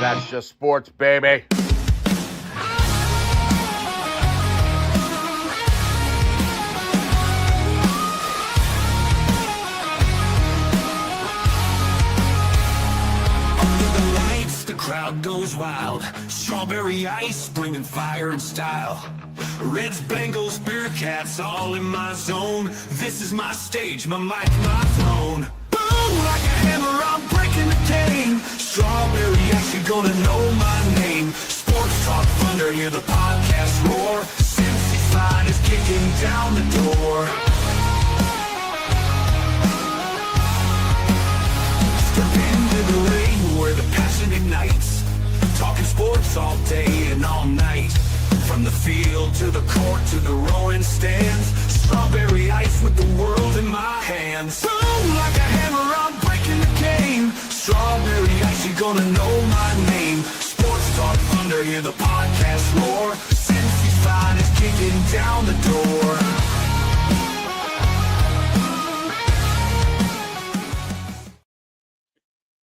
That's just sports, baby. Crowd goes wild, strawberry ice, bringing fire and style. Reds, Bengals, Bearcats, all in my zone. This is my stage, my mic, my throne. Boom, like a hammer, I'm breaking the game. Strawberry ice, you're gonna know my name. Sports Talk Thunder, hear the podcast roar. Cincy slide is kicking down the door. Step into the ring where the passion ignites. Talking sports all day and all night. From the field to the court to the rowing stands. Strawberry ice with the world in my hands. Boom, like a hammer, I'm breaking the game. Strawberry ice, you're gonna know my name. Sports Talk Thunder, hear the podcast roar. Cincy slide is kicking down the door.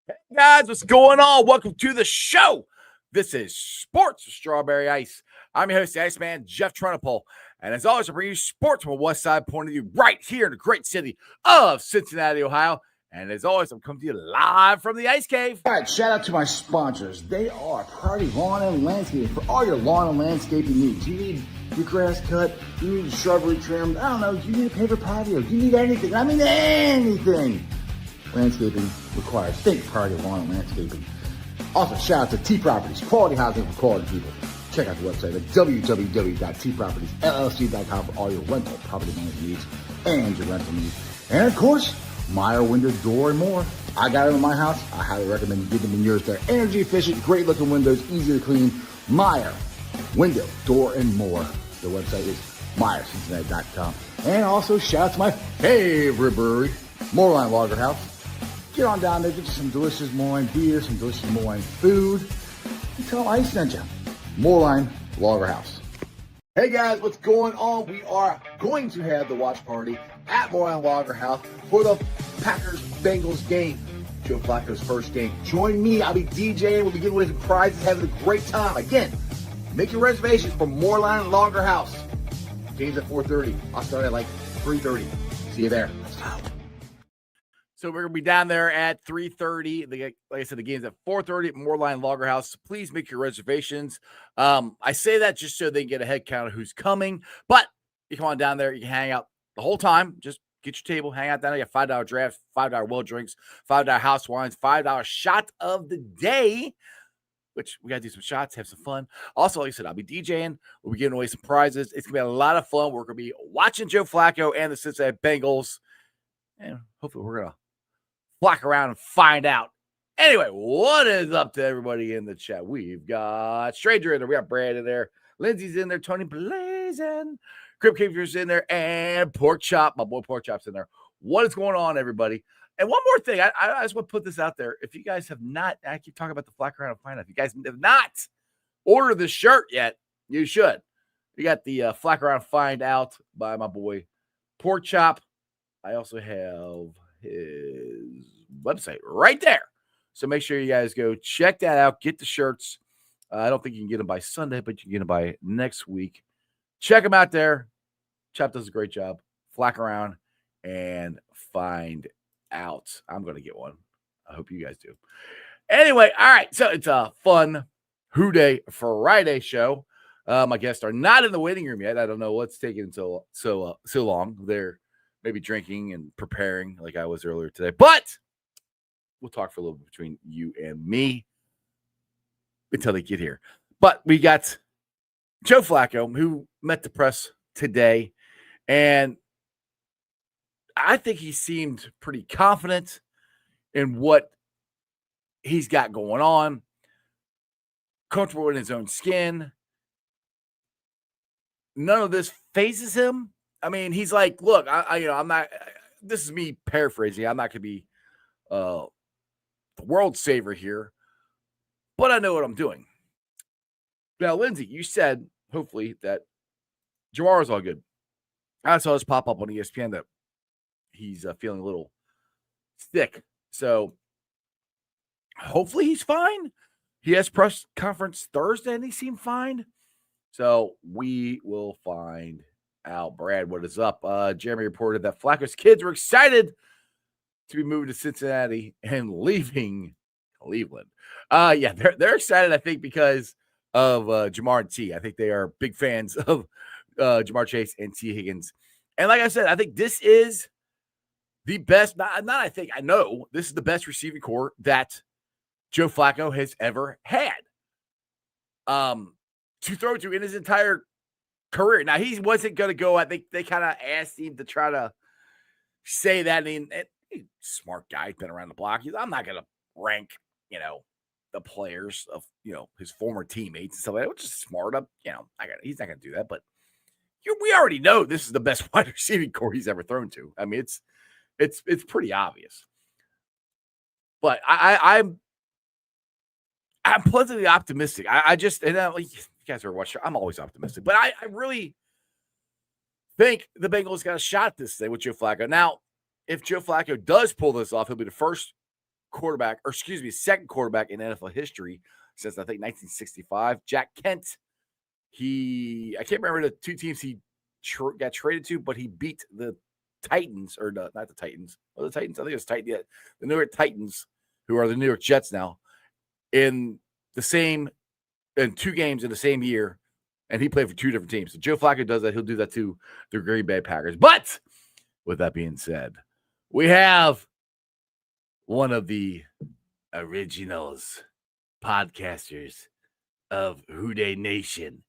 Hey guys, what's going on? Welcome to the show. This is Sports with Strawberry Ice. I'm your host, the Iceman, Jeff Trunapole. And as always, I bring you sports from a West Side point of view right here in the great city of Cincinnati, Ohio. And as always, I'm coming to you live from the Ice Cave. All right, shout out to my sponsors. They are Priority Lawn and Landscaping for all your lawn and landscaping needs. You need your grass cut, you need shrubbery trimmed, I don't know, you need a paver patio, you need anything, I mean anything. Landscaping requires. Think Priority Lawn and Landscaping. Also, shout out to T Properties, quality housing for quality people. Check out the website at www.tpropertiesllc.com for all your rental property management needs and your rental needs. And of course, Meyer Window, Door, and More. I got them in my house. I highly recommend you get them in yours. They're energy efficient, great looking windows, easy to clean. Meyer Window, Door, and More. The website is MeyerCincinnati.com. And also, shout out to my favorite brewery, Moorline Lager House. Get on down there, get you some delicious Moorline beer, some delicious Moorline food. And tell them I sent you. Moorline Lager House. Hey guys, what's going on? We are going to have the watch party at Moorline Lager House for the Packers-Bengals game. Joe Flacco's first game. Join me. I'll be DJing. We'll be giving away some prizes, having a great time. Again, make your reservations for Moorline Lager House. Game's at 4:30. I'll start at like 3:30. See you there. Let's go. So we're going to be down there at 3:30. Like I said, the game's at 4:30 at Moorline Lager House. Please make your reservations. I say that just so they can get a head count of who's coming. But you come on down there. You can hang out the whole time. Just get your table, hang out down there. You got $5 drafts, $5 well drinks, $5 house wines, $5 shot of the day, which we got to do some shots, have some fun. Also, like I said, I'll be DJing. We'll be giving away some prizes. It's going to be a lot of fun. We're going to be watching Joe Flacco and the Cincinnati Bengals. And hopefully we're going to flock around and find out. Anyway, what is up to everybody in the chat? We've got Stranger in there. We got Brad in there. Lindsay's in there. Tony Blazin. Crib Keeper's in there. And Pork Chop. My boy Pork Chop's in there. What is going on, everybody? And one more thing. I just want to put this out there. If you guys have not, I keep talking about the flock around and find out. If you guys have not ordered the shirt yet, you should. We got the flock around find out by my boy Pork Chop. I also have his website right there. So make sure you guys go check that out. Get the shirts. I don't think you can get them by Sunday, but you can get them by next week. Check them out there. Chop does a great job. Flack around and find out. I'm going to get one. I hope you guys do. Anyway, all right. So it's a fun Who Dey Friday show. My guests are not in the waiting room yet. I don't know what's taking so long. They're maybe drinking and preparing like I was earlier today. But we'll talk for a little bit between you and me until they get here. But we got Joe Flacco, who met the press today. And I think he seemed pretty confident in what he's got going on, comfortable in his own skin. None of this phases him. I mean, he's like, look, I'm not, this is me paraphrasing. I'm not going to be the world saver here, but I know what I'm doing. Now, Lindsay, you said, hopefully, that Jamar's all good. I saw this pop up on ESPN that he's feeling a little sick. So hopefully he's fine. He has press conference Thursday, and he seemed fine. So we will find out. Brad, what is up? Jeremy reported that Flacco's kids were excited to be moving to Cincinnati and leaving Cleveland. Yeah, they're excited, I think, because of Jamar and T. I think they are big fans of Jamar Chase and T. Higgins. And like I said, I think this is the best, I think, I know this is the best receiving core that Joe Flacco has ever had to throw to in his entire career. Now, he wasn't going to go, I think they kind of asked him to try to say that. And he's a smart guy, been around the block. I'm not going to rank, the players of, his former teammates and stuff like that, which is smart. He's not going to do that. But we already know this is the best wide receiving core he's ever thrown to. I mean, it's pretty obvious. But I'm pleasantly optimistic. You guys are watching. I'm always optimistic, but I really think the Bengals got a shot at this thing with Joe Flacco. Now, if Joe Flacco does pull this off, he'll be the second quarterback in NFL history since I think 1965. Jack Kent. I can't remember the two teams he got traded to, but he beat the Titans, or not the Titans. Oh, the Titans. I think it's Titans. Yeah, the New York Titans, who are the New York Jets now, in 2 games in the same year, and he played for 2 different teams. So Joe Flacco does that. He'll do that to the Green Bay Packers. But with that being said, we have one of the originals podcasters of Who Dey Nation.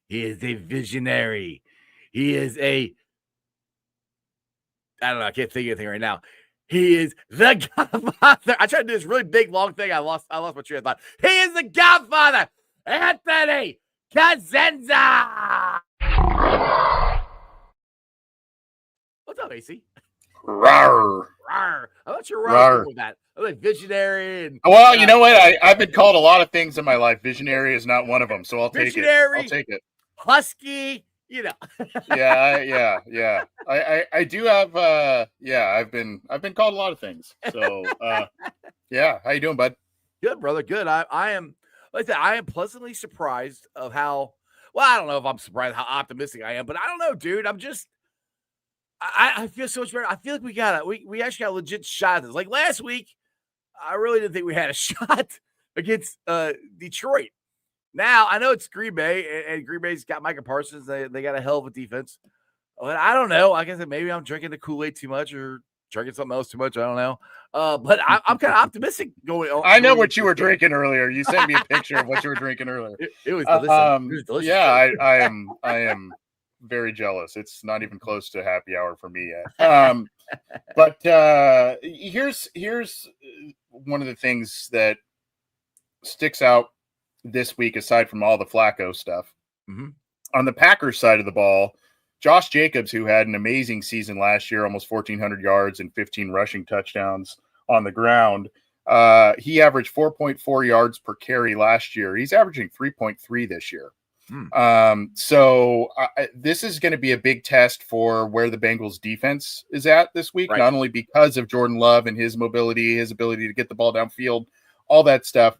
He is a visionary. He is I don't know. I can't think of anything right now. He is the Godfather. I tried to do this really big, long thing. I lost my train of thought. He is the Godfather, Anthony Cosenza. What's up, AC? Rawr. Rawr. I thought you were wrong with that. I'm like visionary. Well, you know what? I've been called a lot of things in my life. Visionary is not one of them, so I'll take it. I'll take it. Husky, Yeah. I do have. I've been called a lot of things. So, yeah. How you doing, bud? Good, brother. Good. I am. Like that. I am pleasantly surprised of how. Well, I don't know if I'm surprised how optimistic I am, but I don't know, dude. I'm just. I feel so much better. I feel like we actually got a legit shot at this. Like last week, I really didn't think we had a shot against Detroit. Now, I know it's Green Bay, and Green Bay's got Micah Parsons. They got a hell of a defense. But I don't know. Like I said, maybe I'm drinking the Kool-Aid too much or drinking something else too much. I don't know. But I'm kind of optimistic going on. I know what you were drinking earlier. You sent me a picture of what you were drinking earlier. It was delicious. It was delicious. Yeah, I am very jealous. It's not even close to happy hour for me yet. But here's one of the things that sticks out this week, aside from all the Flacco stuff. Mm-hmm. On the Packers side of the ball, Josh Jacobs, who had an amazing season last year, almost 1,400 yards and 15 rushing touchdowns on the ground, he averaged 4.4 yards per carry last year. He's averaging 3.3 this year. So this is going to be a big test for where the Bengals defense is at this week, right. Not only because of Jordan Love and his mobility, his ability to get the ball downfield, all that stuff.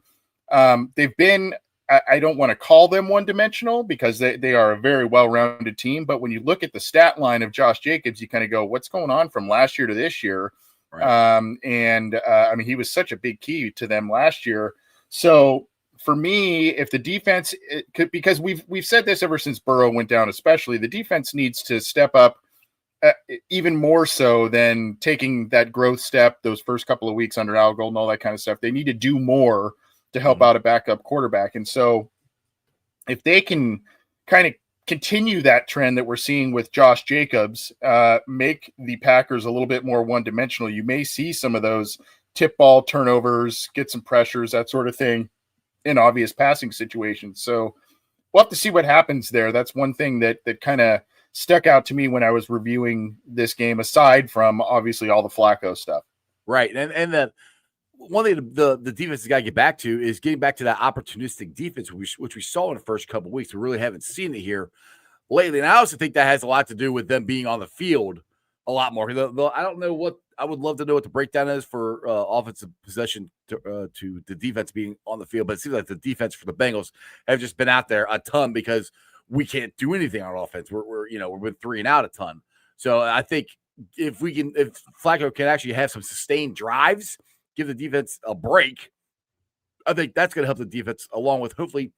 They've been, I don't want to call them one-dimensional because they are a very well-rounded team. But when you look at the stat line of Josh Jacobs, you kind of go, what's going on from last year to this year? Right. I mean, he was such a big key to them last year. So for me, if the defense because we've said this ever since Burrow went down, especially the defense needs to step up even more so than taking that growth step those first couple of weeks under Al Gold and all that kind of stuff. They need to do more to help out a backup quarterback. And so if they can kind of continue that trend that we're seeing with Josh Jacobs, make the Packers a little bit more one-dimensional, you may see some of those tip ball turnovers, get some pressures, that sort of thing in obvious passing situations. So we'll have to see what happens there. That's one thing that kind of stuck out to me when I was reviewing this game, aside from obviously all the Flacco stuff. Right. And the one thing the defense has got to get back to is getting back to that opportunistic defense, which we saw in the first couple of weeks. We really haven't seen it here lately. And I also think that has a lot to do with them being on the field a lot more. I don't know what I would love to know what the breakdown is for offensive possession to the defense being on the field, but it seems like the defense for the Bengals have just been out there a ton because we can't do anything on offense. We're with 3 and out a ton. So I think if Flacco can actually have some sustained drives, give the defense a break, I think that's going to help the defense, along with hopefully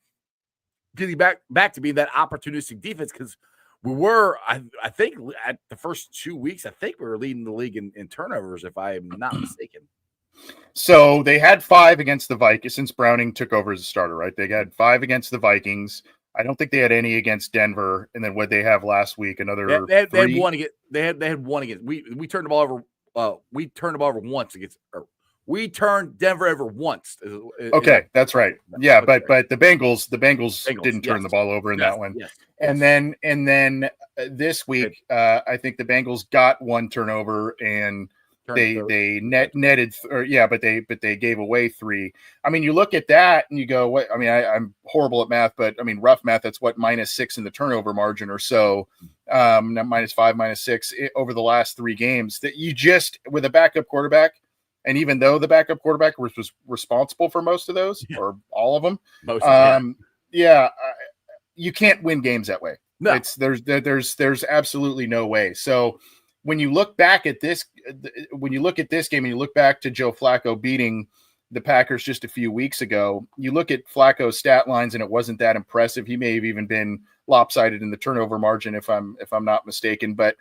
getting back to being that opportunistic defense, because we were, I think, at the first 2 weeks, I think we were leading the league in turnovers, if I am not mistaken. So they had 5 against the Vikings since Browning took over as a starter, right? They had 5 against the Vikings. I don't think they had any against Denver. And then what they have last week, another they had one against. They had one against. We turned the ball over. We turned the ball over once against. We turned Denver over once. Okay, that's right. Yeah, but the Bengals didn't turn the ball over in that one. Yes. And then this week, I think the Bengals got 1 turnover and they netted, but they gave away 3. I mean, you look at that and you go, what? I mean, I'm horrible at math, but I mean, rough math, that's what, -6 in the turnover margin or so, -5, -6 over the last 3 games. That you just, with a backup quarterback. And even though the backup quarterback was responsible for most of those, or all of them, you can't win games that way. No. There's absolutely no way. So when you look back at this, game and you look back to Joe Flacco beating the Packers just a few weeks ago, you look at Flacco's stat lines and it wasn't that impressive. He may have even been lopsided in the turnover margin if I'm not mistaken, but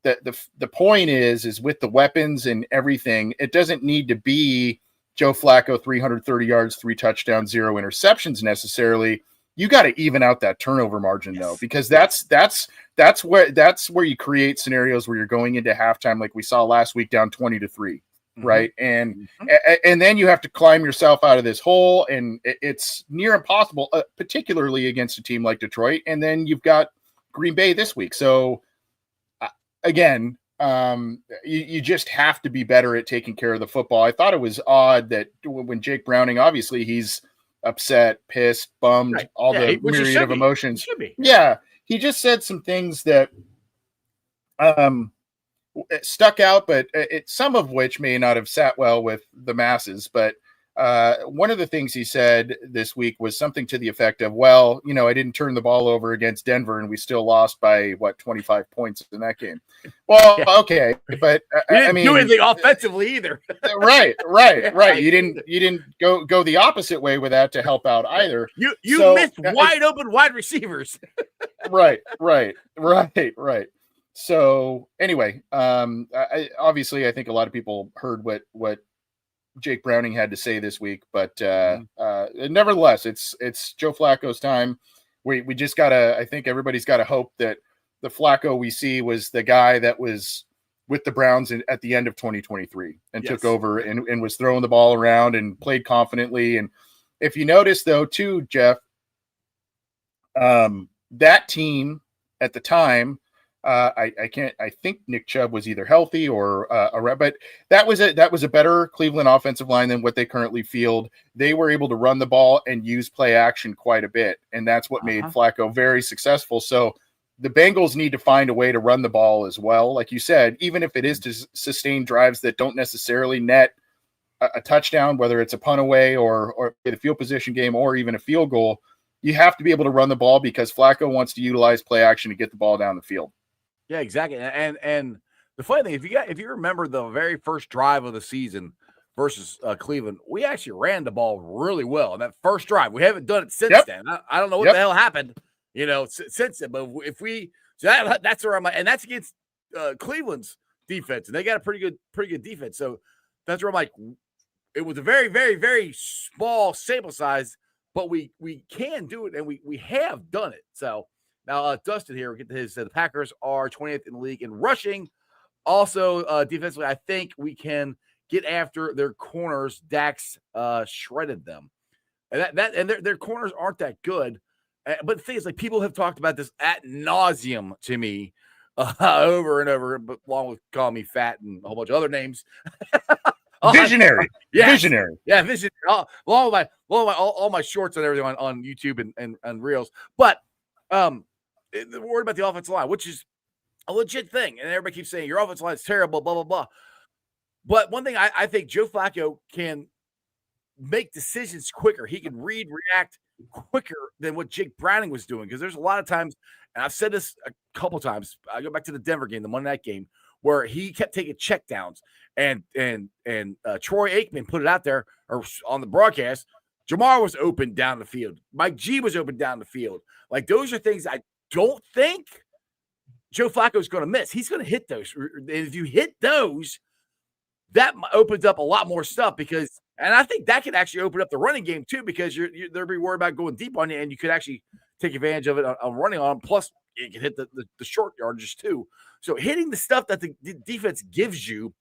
the point is with the weapons and everything, it doesn't need to be Joe Flacco 330 yards, 3 touchdowns, 0 interceptions necessarily. You got to even out that turnover margin though, because that's where you create scenarios where you're going into halftime like we saw last week down 20-3, right? And then you have to climb yourself out of this hole, and it's near impossible, particularly against a team like Detroit. And then you've got Green Bay this week, so. Again, you just have to be better at taking care of the football. I thought it was odd that when Jake Browning, obviously he's upset, pissed, bummed, right. all the myriad of emotions. Yeah, he just said some things that stuck out, but some of which may not have sat well with the masses. But one of the things he said this week was something to the effect of, well, I didn't turn the ball over against Denver and we still lost by 25 points in that game. Well, okay, but I mean, do anything offensively either. right. You didn't go the opposite way with that to help out either. You missed wide open wide receivers. Right. So anyway, obviously I think a lot of people heard what Jake Browning had to say this week, but nevertheless, it's Joe Flacco's time. We just gotta, I think everybody's got to hope that the Flacco we see was the guy that was with the Browns at the end of 2023 and took over and was throwing the ball around and played confidently. And if you notice though, too, Jeff, that team at the time, I think Nick Chubb was either healthy or but that was a better Cleveland offensive line than what they currently field. They were able to run the ball and use play action quite a bit, and that's what made Flacco very successful. So the Bengals need to find a way to run the ball as well, like you said, even if it is to sustain drives that don't necessarily net a touchdown, whether it's a punt away or a field position game or even a field goal. You have to be able to run the ball because Flacco wants to utilize play action to get the ball down the field. Yeah, exactly. And the funny thing, if you remember the very first drive of the season versus Cleveland, we actually ran the ball really well in that first drive. We haven't done it since then. I don't know what the hell happened, since then. But if we, that's where I'm at, and that's against Cleveland's defense, and they got a pretty good defense. So that's where I'm like, it was a very, very, very small sample size, but we can do it, and we have done it. So. Now, Dustin here, we get to his. The Packers are 20th in the league in rushing. Also, defensively, I think we can get after their corners. Dax shredded them, and their corners aren't that good. But the thing is, like, people have talked about this ad nauseum to me over and over, but along with calling me fat and a whole bunch of other names. Visionary, visionary. Along with all my shorts and everything on YouTube and Reels, but. Worried about the offensive line, which is a legit thing. And everybody keeps saying your offensive line is terrible, blah, blah, blah. But one thing I think Joe Flacco can make decisions quicker. He can react quicker than what Jake Browning was doing. Because there's a lot of times, and I've said this a couple times, I go back to the Denver game, the Monday night game, where he kept taking checkdowns. And Troy Aikman put it out there or on the broadcast. Jamar was open down the field. Mike G was open down the field. Like, those are things I don't think Joe Flacco is going to miss. He's going to hit those. And if you hit those, that opens up a lot more stuff because, and I think that could actually open up the running game too, because they'll be worried about going deep on you, and you could actually take advantage of it on running on them. Plus, you can hit the short yardages too. So hitting the stuff that the defense gives you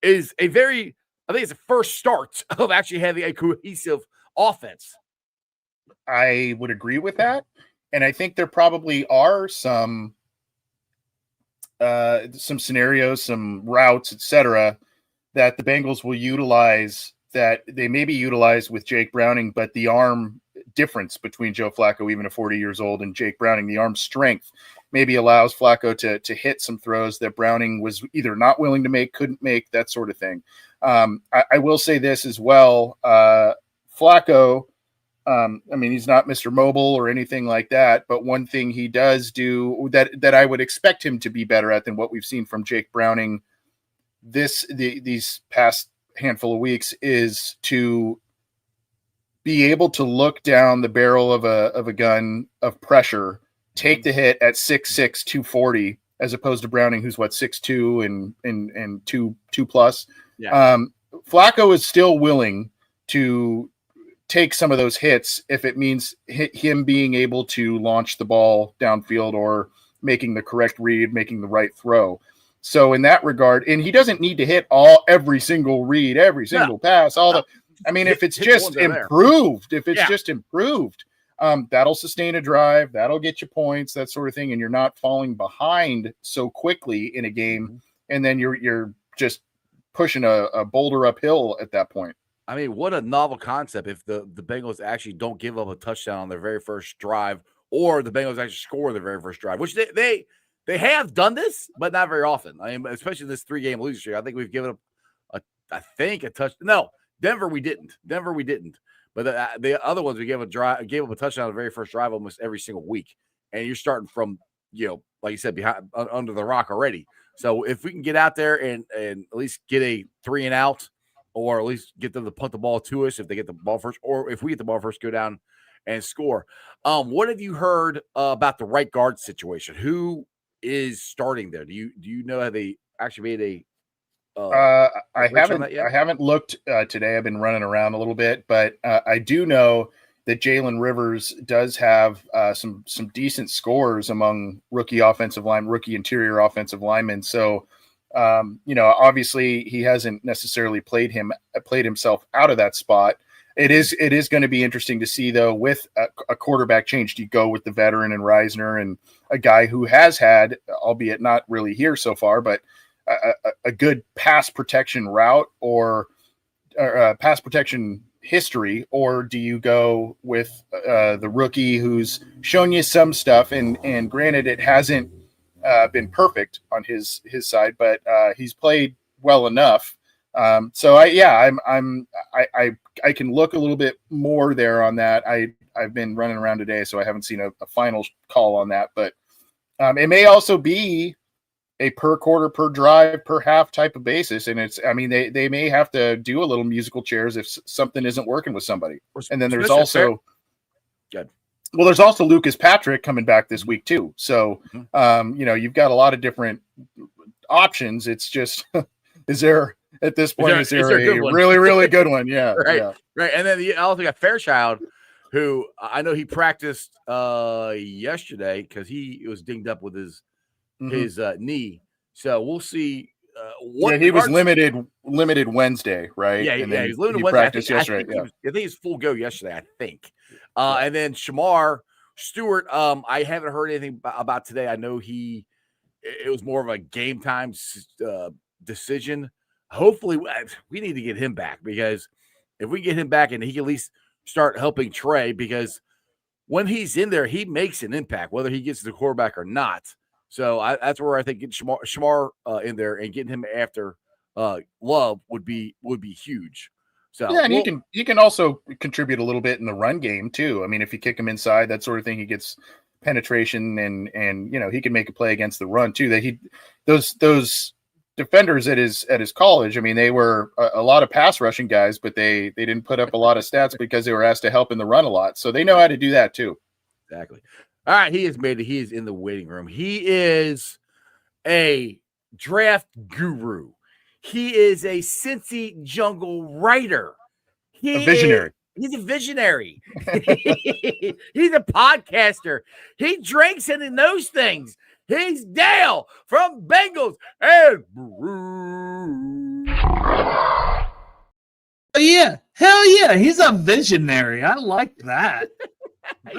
is I think it's a first start of actually having a cohesive offense. I would agree with that. And I think there probably are some scenarios, some routes, etc., that the Bengals will utilize that they maybe utilize with Jake Browning, but the arm difference between Joe Flacco, even at 40 years old, and Jake Browning, the arm strength maybe allows Flacco to hit some throws that Browning was either not willing to make, couldn't make, that sort of thing. I will say this as well. Flacco, I mean, he's not Mr. Mobile or anything like that, but one thing he does do that I would expect him to be better at than what we've seen from Jake Browning these past handful of weeks is to be able to look down the barrel of a gun of pressure, take the hit at 6'6", 240, as opposed to Browning, who's 6'2" and 2 plus. Yeah. Flacco is still willing to take some of those hits if it means him being able to launch the ball downfield or making the correct read, making the right throw. So in that regard, and he doesn't need to hit every single read, every single pass, if it's just improved, that'll sustain a drive, that'll get you points, that sort of thing. And you're not falling behind so quickly in a game. And then you're just pushing a boulder uphill at that point. I mean, what a novel concept if the Bengals actually don't give up a touchdown on their very first drive, or the Bengals actually score their very first drive, which they have done this, but not very often. I mean, especially this 3-game losing streak. I think we've given up a touch. No, Denver we didn't. But the other ones we gave up a touchdown on the very first drive almost every single week. And you're starting from, like you said, behind under the rock already. So if we can get out there and at least get a 3-and-out, or at least get them to punt the ball to us if they get the ball first, or if we get the ball first, go down and score. What have you heard about the right guard situation? Who is starting there? Do you know how they actually made I haven't looked today. I've been running around a little bit, but I do know that Jalen Rivers does have some decent scores among rookie interior offensive linemen. So, obviously he hasn't necessarily played himself out of that spot. It is going to be interesting to see, though, with a quarterback change. Do you go with the veteran and Reisner and a guy who has had, albeit not really here so far, but a good pass protection route or pass protection history, or do you go with the rookie who's shown you some stuff? And granted, it hasn't been perfect on his side, but he's played well enough. So I can look a little bit more there on that. I've been running around today, so I haven't seen a final call on that, but it may also be a per quarter, per drive, per half type of basis. And they may have to do a little musical chairs if something isn't working with somebody. And then there's also Lucas Patrick coming back this week too. So, you've got a lot of different options. It's just, is there a really, really good one? Yeah. Right. Yeah. Right. And then I also got Fairchild, who I know he practiced yesterday because he was dinged up with his knee. So we'll see. He was limited Wednesday, right? Yeah, and then he was limited he Wednesday. Practiced yesterday. I think he was full go yesterday, I think. And then Shamar Stewart, I haven't heard anything about today. I know it was more of a game time decision. Hopefully, we need to get him back, because if we get him back and he can at least start helping Trey, because when he's in there, he makes an impact, whether he gets the quarterback or not. So that's where I think getting Shamar in there and getting him after Love would be huge. So yeah, and he can also contribute a little bit in the run game too. I mean, if you kick him inside, that sort of thing, he gets penetration and he can make a play against the run too. That those defenders at his college, I mean, they were a lot of pass rushing guys, but they didn't put up a lot of stats because they were asked to help in the run a lot. So they know how to do that too. Exactly. All right, he has made it. He is in the waiting room. He is a draft guru. He is a Cincy Jungle writer. A visionary. He's a visionary. He's a podcaster. He drinks and he knows things. He's Dale from Bengals and Brews. Yeah. Hell yeah. He's a visionary. I like that.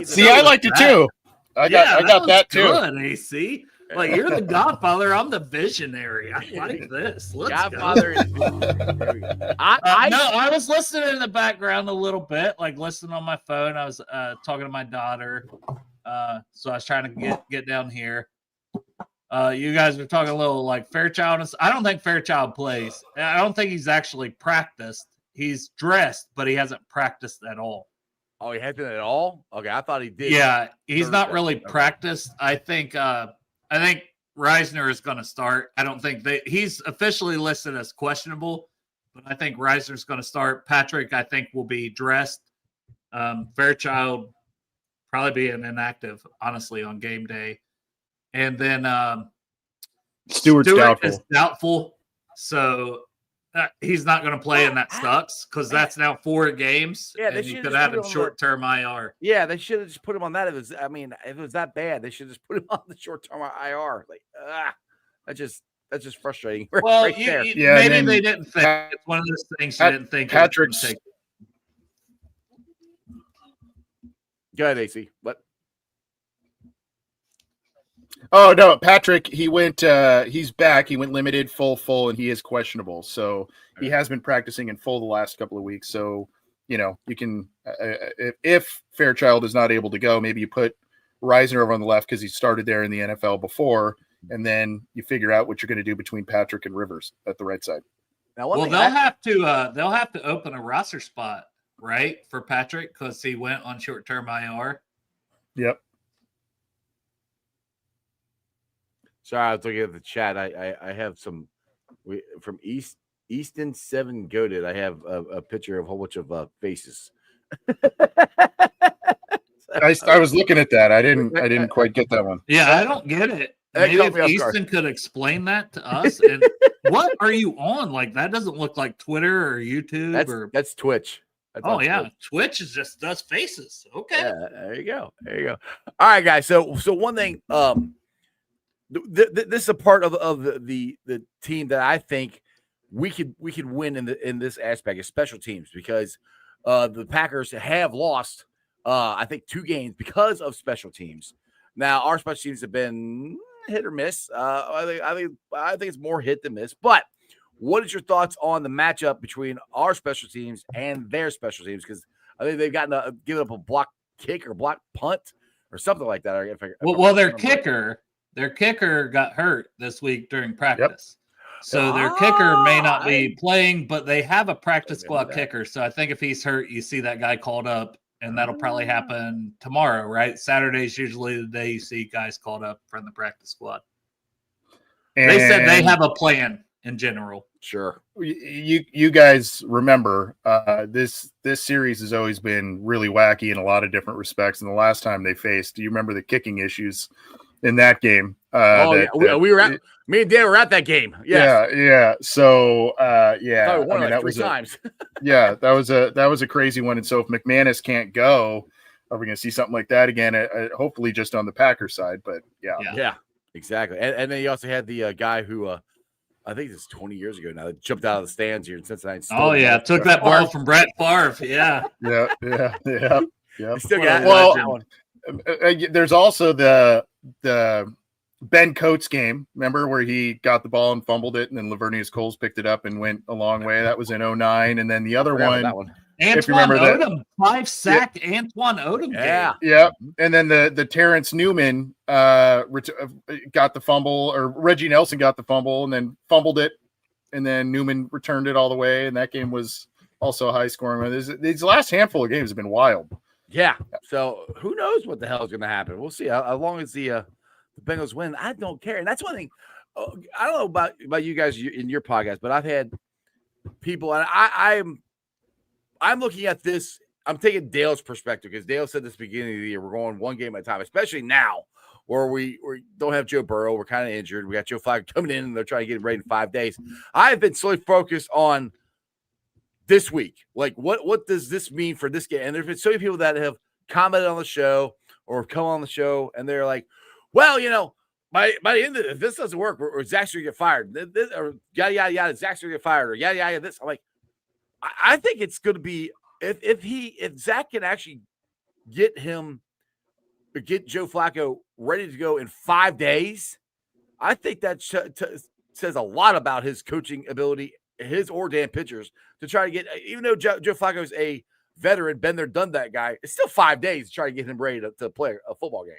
See, I liked it too. I got that too. Good, AC. Like, you're the Godfather. I'm the visionary. I like this. Let's Godfather. Go. I was listening in the background a little bit, like listening on my phone. I was talking to my daughter, so I was trying to get down here. You guys were talking a little like Fairchild. I don't think Fairchild plays. I don't think he's actually practiced. He's dressed, but he hasn't practiced at all. Oh, he hasn't at all? Okay, I thought he did. Yeah, he's not really practiced. I think Reisner is going to start. I don't think he's officially listed as questionable, but I think Reisner's going to start. Patrick, I think, will be dressed. Fairchild probably be an inactive, honestly, on game day. And then Stewart's doubtful. So he's not going to play, and that sucks because that's now 4 games. Yeah, and you could have him short-term IR. Yeah, they should have just put him on that. If it was that bad, they should just put him on the short-term IR. Like, that's just frustrating. Well, right there. Maybe they didn't think it's one of those things you didn't think. Patrick's. Go ahead, AC. What? Oh no, Patrick. He went. He's back. He went limited, full, and he is questionable. So he has been practicing in full the last couple of weeks. So you can if Fairchild is not able to go, maybe you put Reisner over on the left because he started there in the NFL before, and then you figure out what you're going to do between Patrick and Rivers at the right side. Now, they'll have to open a roster spot, right, for Patrick because he went on short-term IR. Yep. Sorry, I was looking at the chat. I have some from Easton 7 Goated. I have a picture of a whole bunch of faces. I was looking at that. I didn't quite get that one. Yeah, I don't get it. Maybe if Easton could explain that to us. And what are you on? Like, that doesn't look like Twitter or YouTube. That's Twitch. Twitch is just does faces. Okay. Yeah, there you go. All right, guys. So one thing. This is a part of the team that I think we could win in this aspect of special teams because the Packers have lost I think 2 games because of special teams. Now our special teams have been hit or miss. I think it's more hit than miss. But what is your thoughts on the matchup between our special teams and their special teams? Because I think they've given up a block kick or block punt or something like that. Their kicker got hurt this week during practice. Yep. So their kicker may not be playing, but they have a practice squad kicker. So I think if he's hurt, you see that guy called up, and that'll probably happen tomorrow, right? Saturday's usually the day you see guys called up from the practice squad. And they said they have a plan in general. Sure. You guys remember this series has always been really wacky in a lot of different respects. And the last time they faced, do you remember the kicking issues in that game? We were at me and Dan were at that game. Yes. Yeah. So that was 3 times. that was a crazy one. And so if McManus can't go, are we going to see something like that again? Hopefully just on the Packers side, but yeah, exactly. And then you also had the guy who I think it's 20 years ago now that jumped out of the stands here in Cincinnati. Took that ball from Brett Favre. Yeah. Still got that one. There's also the Ben Coates game, remember, where he got the ball and fumbled it, and then Lavernius Coles picked it up and went a long way. That was in 2009. And then the other one. if you Antoine remember that. Odom, 5-sack Antoine Odom. Yeah. Yeah, and then the Terrence Newman got the fumble, or Reggie Nelson got the fumble and then fumbled it, and then Newman returned it all the way, and that game was also high scoring. These last handful of games have been wild. Yeah. So who knows what the hell is going to happen? We'll see. As long as the Bengals win, I don't care. And that's one thing. I don't know about you guys in your podcast, but I've had people, and I'm looking at this. I'm taking Dale's perspective because Dale said this beginning of the year, we're going one game at a time, especially now where we don't have Joe Burrow. We're kind of injured. We got Joe Flacco coming in, and they're trying to get him ready in 5 days. I've been solely focused on this week. Like, what does this mean for this game? And there's been so many people that have commented on the show or have come on the show, and they're like, well, by the end of it, if this doesn't work, or Zach's going to get fired, or yada, yada, yada, Zach's going to get fired, or yada, yada, this. I'm like, I think it's going to be, if Zach can actually get Joe Flacco ready to go in 5 days, I think that says a lot about his coaching ability, his or Dan pitchers, to try to get, even though Joe Flacco's a veteran, been there, done that guy, it's still 5 days to try to get him ready to play a football game.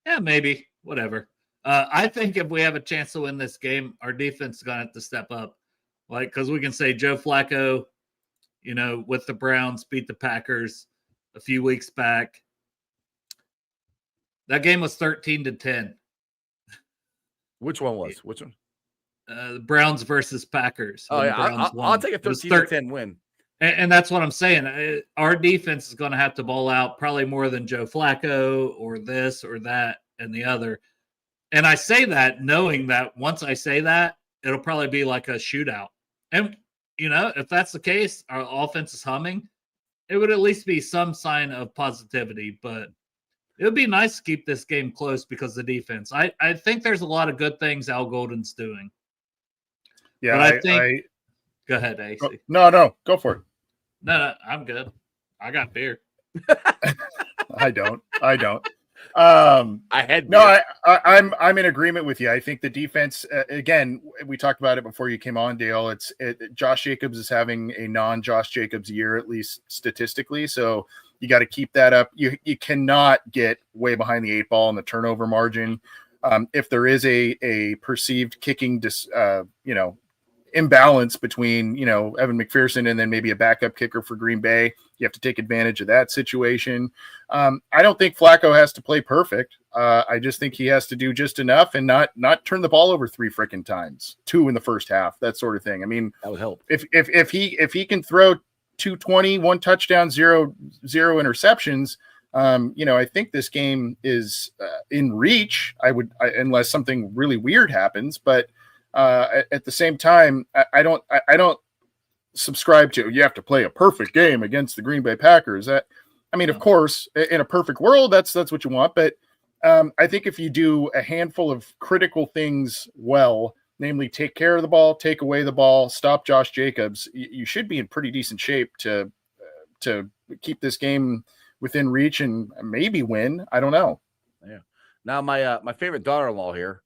Yeah, maybe. Whatever. I think if we have a chance to win this game, our defense is going to have to step up. Like, because we can say Joe Flacco, with the Browns, beat the Packers a few weeks back. That game was 13-10. Which one was? Which one? The Browns versus Packers. Oh, yeah. I'll take a 13-10 win. And that's what I'm saying. Our defense is going to have to ball out probably more than Joe Flacco or this or that and the other. And I say that knowing that once I say that, it'll probably be like a shootout. And, if that's the case, our offense is humming, it would at least be some sign of positivity. But it would be nice to keep this game close because of the defense. I think there's a lot of good things Al Golden's doing. Yeah, but I think go ahead, AC. No, go for it. No, I'm good. I got beer. I don't. I had no. I'm in agreement with you. I think the defense. Again, we talked about it before you came on, Dale. Josh Jacobs is having a non-Josh Jacobs year, at least statistically. So you got to keep that up. You cannot get way behind the 8 ball in the turnover margin. If there is a perceived kicking imbalance between, Evan McPherson and then maybe a backup kicker for Green Bay, you have to take advantage of that situation. I don't think Flacco has to play perfect. I just think he has to do just enough and not turn the ball over 3 freaking times, 2 in the first half, that sort of thing. I mean, that would help. If he can throw 220, 1 touchdown, zero interceptions, I think this game is in reach. Unless something really weird happens, but at the same time, I don't subscribe to you have to play a perfect game against the Green Bay Packers. Of course, in a perfect world, that's what you want. But I think if you do a handful of critical things well, namely take care of the ball, take away the ball, stop Josh Jacobs, you should be in pretty decent shape to keep this game within reach and maybe win. I don't know. Yeah. Now my favorite daughter-in-law here.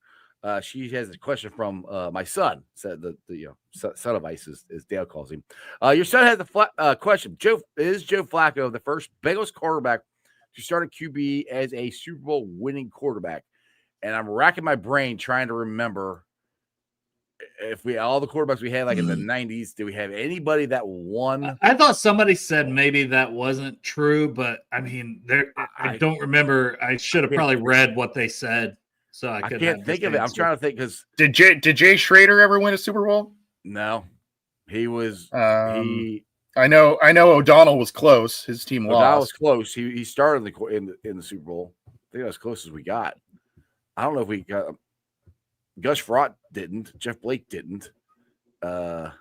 She has a question from my son. Said the son of ice, as Dale calls him. Your son has a question. Is Joe Flacco the first Bengals quarterback to start a QB as a Super Bowl winning quarterback? And I'm racking my brain trying to remember if all the quarterbacks we had like in the 90s, did we have anybody that won? I thought somebody said maybe that wasn't true, but I don't remember. I should have probably read what they said. So I can't think of it. I'm trying to think because did Jay Schrader ever win a Super Bowl? No, he was. I know O'Donnell was close. His team lost. O'Donnell was close. He started in the Super Bowl. I think that was as close as we got. I don't know if we got. Gus Frott didn't. Jeff Blake didn't. John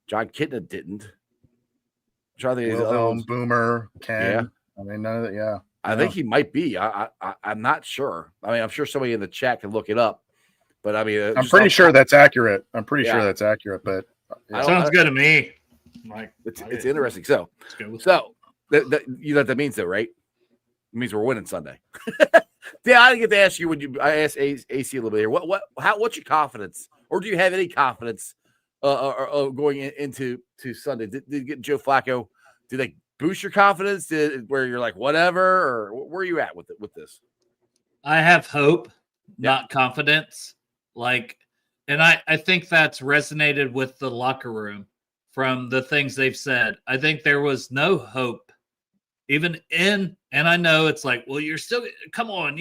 Kitna didn't. I'm trying to think Wilhelm, Boomer, Ken. Yeah. None of that. Yeah. I think he might be. I'm not sure. I'm sure somebody in the chat can look it up. But I'm pretty sure that's accurate. But sounds good to me. Like it's interesting. So you know what that means, though, right? It means we're winning Sunday. Yeah, I didn't get to ask you. I asked AC a little bit here. What's your confidence, or do you have any confidence going into Sunday? Did you get Joe Flacco? Did they boost your confidence? Where you're like whatever, or where are you at with this? I have hope, not confidence. And I think that's resonated with the locker room from the things they've said. I think there was no hope, even and I know it's like, well, you're still, come on,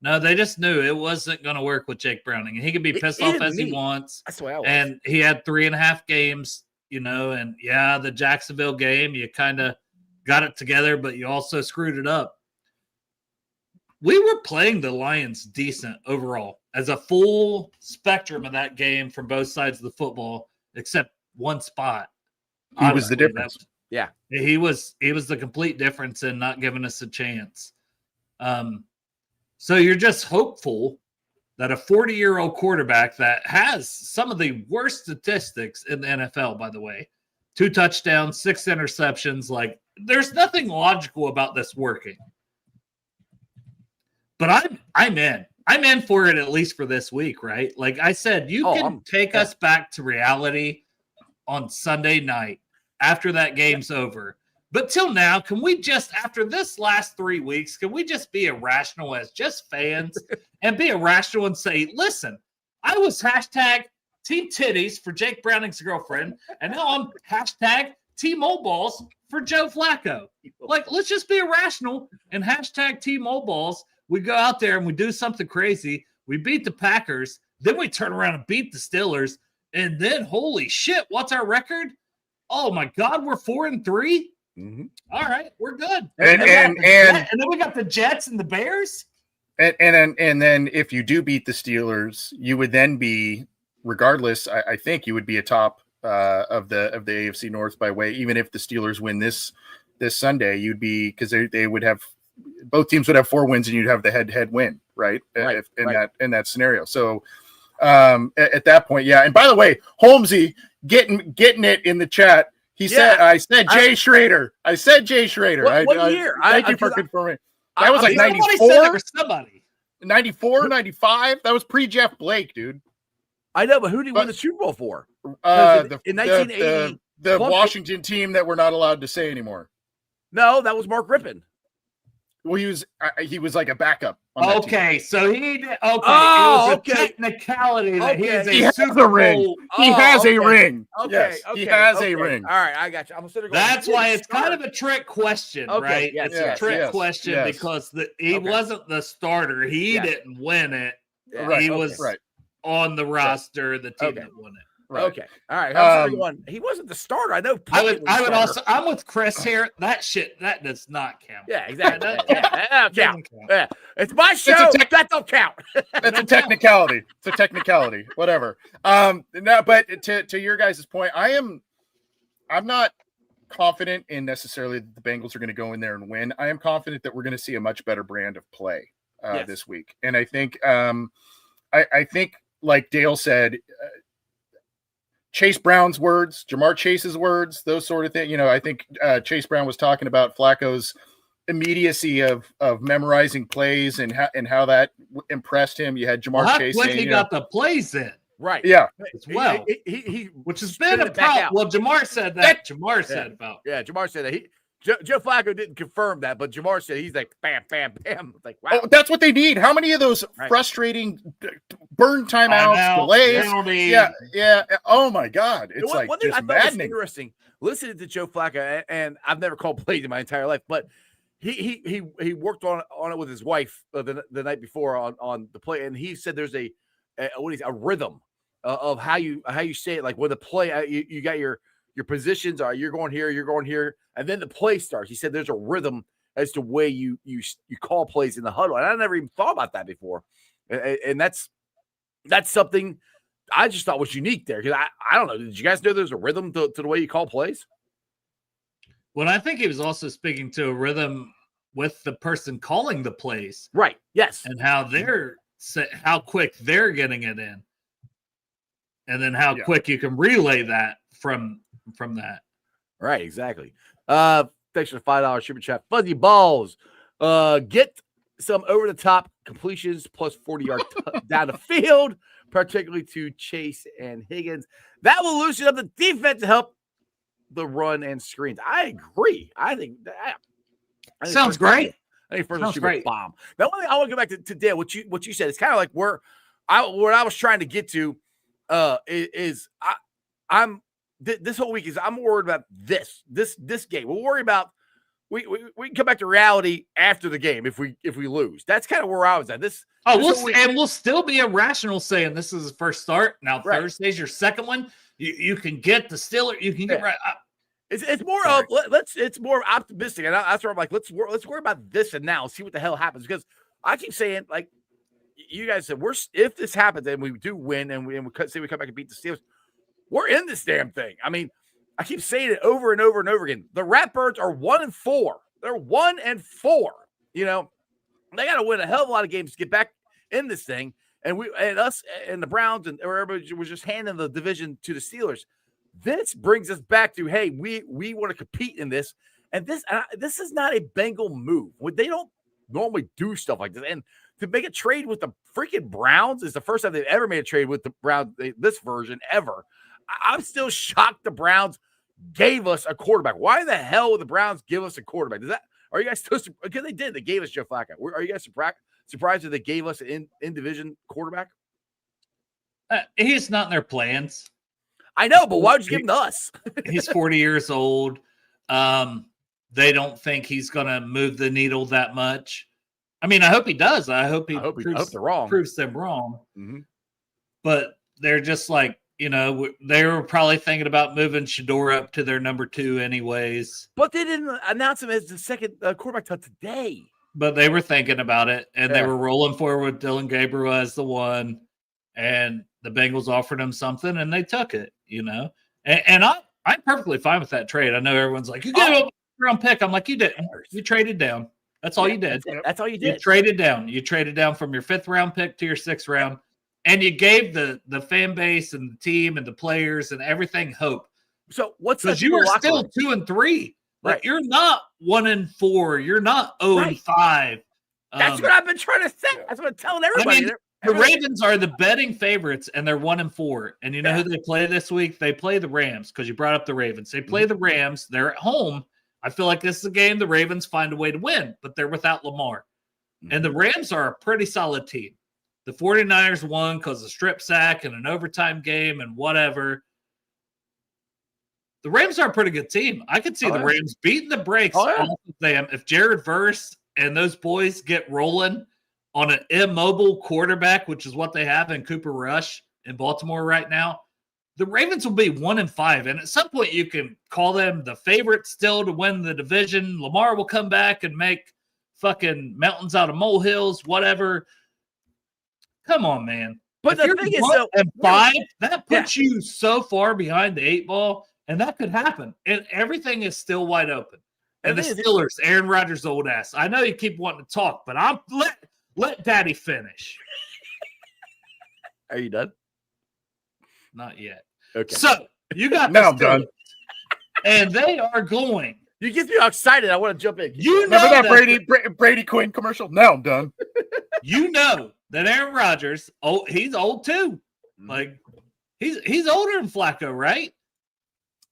no, they just knew it wasn't going to work with Jake Browning, and he can be pissed off as he wants. That's the way I was. And he had 3.5 games, and the Jacksonville game, you kind of got it together, but you also screwed it up. We were playing the Lions decent overall as a full spectrum of that game from both sides of the football, except one spot. He was the difference. He was the complete difference in not giving us a chance. So you're just hopeful that a 40-year-old quarterback that has some of the worst statistics in the NFL, by the way, 2 touchdowns, 6 interceptions, like there's nothing logical about this working. But I'm in. I'm in for it, at least for this week, right? Like I said, you can take us back to reality on Sunday night after that game's over. But till now, can we just, after this last 3 weeks, can we just be irrational as just fans and be irrational and say, listen, I was hashtag Team Titties for Jake Browning's girlfriend, and now I'm hashtag Team Old Balls for Joe Flacco. Like, let's just be irrational and hashtag Team Old Balls. We go out there and we do something crazy. We beat the Packers. Then we turn around and beat the Steelers. And then, holy shit, what's our record? Oh, my God, we're 4-3? Mm-hmm. All right, we're good. And then we got the Jets and the Bears. And then if you do beat the Steelers, you would then be, regardless, I think you would be atop of the AFC North by way, even if the Steelers win this Sunday, you'd be, because they would have, both teams would have 4 wins and you'd have the head-to-head win, right? In that scenario. So at that point, yeah. And by the way, Holmesy getting it in the chat. He said, I said Jay Schrader. I said Jay Schrader. What year? Thank you for confirming. That was like 94? 94, 95. That was pre-Jeff Blake, dude. I know, but who did he win the Super Bowl for? In 1980. The Washington team that we're not allowed to say anymore. No, that was Mark Rippon. Well, he was like a backup. Okay, so he did. Okay, it was a technicality that he has a ring. He has a ring. Okay, yes, he has a ring. All right, I got you. I'm sitting. That's why it's kind of a trick question, right? Yes, it's a trick question because he wasn't the starter. He didn't win it. Yeah. He was on the roster. The team that won it. Right. Okay. All right. He wasn't the starter. I know. I'm with Chris here. That does not count. Yeah, exactly. That don't count. Yeah. It's my show. That don't count. That's a technicality. It's a technicality. Whatever. No, but to your guys' point, I'm not confident in necessarily that the Bengals are going to go in there and win. I am confident that we're going to see a much better brand of play this week. And I think I think like Dale said, Chase Brown's words, Jamar Chase's words, those sort of things. I think Chase Brown was talking about Flacco's immediacy of memorizing plays and how that impressed him. You had Jamar Chase. He got the plays in. Right. Yeah. As well. He which has been a problem. Well, Jamar said that. Jamar said that. Joe Flacco didn't confirm that, but Jamar said he's like, bam, bam, bam. It's like, wow. Oh, that's what they need. How many of those frustrating burn timeouts, delays? Yeah. Oh, my God. It's one thing just maddening. Interesting. Listening to Joe Flacco, and I've never called plays in my entire life, but he worked on it with his wife the night before on the play, and he said there's a rhythm of how you say it. Like when the play, you got your positions are you're going here, and then the play starts. He said there's a rhythm as to way you call plays in the huddle, and I never even thought about that before. And that's something I just thought was unique there, because I don't know. Did you guys know there's a rhythm to the way you call plays? Well, I think he was also speaking to a rhythm with the person calling the plays, right? Yes, and how quick they're getting it in, and then how quick you can relay that from that. Right, exactly. Thanks for the $5 super chat. Fuzzy Balls. Get some over the top completions plus 40 yards down the field. particularly to Chase and Higgins. That will loosen up the defense to help the run and screens. I agree. I think sounds great. I think first sounds shoot great. A bomb. The only thing I want to go back to Dale, what you said. It's kind of like what I was trying to get to this whole week is I'm worried about this game. We'll worry about we can come back to reality after the game if we lose. That's kind of where I was at. We'll still be irrational saying this is the first start. Now right. Thursday's your second one. You can get the Steelers. You can get right. It's more of it's more optimistic, and that's where I'm like let's worry about this and now see what the hell happens, because I keep saying, like you guys said, if this happens and we do win and we say we come back and beat the Steelers, we're in this damn thing. I mean, I keep saying it over and over and over again. The Ratbirds are 1-4. They're 1-4. You know, they got to win a hell of a lot of games to get back in this thing. And us and the Browns and everybody was just handing the division to the Steelers. This brings us back to, hey, we want to compete in this. And this is not a Bengal move. They don't normally do stuff like this. And to make a trade with the freaking Browns is the first time they've ever made a trade with the Browns, this version ever. I'm still shocked the Browns gave us a quarterback. Why the hell would the Browns give us a quarterback? Are you guys still – because they did. They gave us Joe Flacco. Are you guys surprised that they gave us an in-division quarterback? He's not in their plans. I know, but why would you give him to us? He's 40 years old. They don't think he's going to move the needle that much. I mean, I hope he does. I hope they're wrong. Proves them wrong. Mm-hmm. But they're just like, you know, they were probably thinking about moving Shador up to their number 2 anyways. But they didn't announce him as the second quarterback till today. But they were thinking about it, and they were rolling forward with Dylan Gabriel as the one, and the Bengals offered him something, and they took it, you know. And I'm perfectly fine with that trade. I know everyone's like, you gave a round pick. I'm like, you didn't. You traded down. That's all you did. That's all you did. You traded down. You traded down from your 5th round pick to your 6th round. And you gave the fan base and the team and the players and everything hope. So what's because you are still 2-3. Like right. You're not 1-4. You're not 0-5. That's what I've been trying to say. That's what I'm telling everybody. I mean, the Ravens are the betting favorites, and they're 1-4. And you know who they play this week? They play the Rams, because you brought up the Ravens. They play the Rams. They're at home. I feel like this is a game the Ravens find a way to win, but they're without Lamar. And the Rams are a pretty solid team. The 49ers won because of strip sack and an overtime game and whatever. The Rams are a pretty good team. I could see the Rams beating the brakes off of them if Jared Verse and those boys get rolling on an immobile quarterback, which is what they have in Cooper Rush in Baltimore right now. The Ravens will be 1-5. And at some point you can call them the favorite still to win the division. Lamar will come back and make fucking mountains out of molehills, whatever. Come on, man. But the thing is, 5, that puts you so far behind the 8 ball, and that could happen. And everything is still wide open. And the Steelers, Aaron Rodgers' old ass. I know you keep wanting to talk, but let Daddy finish. Are you done? Not yet. Okay. So you got now I'm done. And they are going. You get me all excited. I want to jump in. You know that Brady Quinn commercial? Now I'm done. You know that Aaron Rodgers, he's old too. Like he's older than Flacco, right?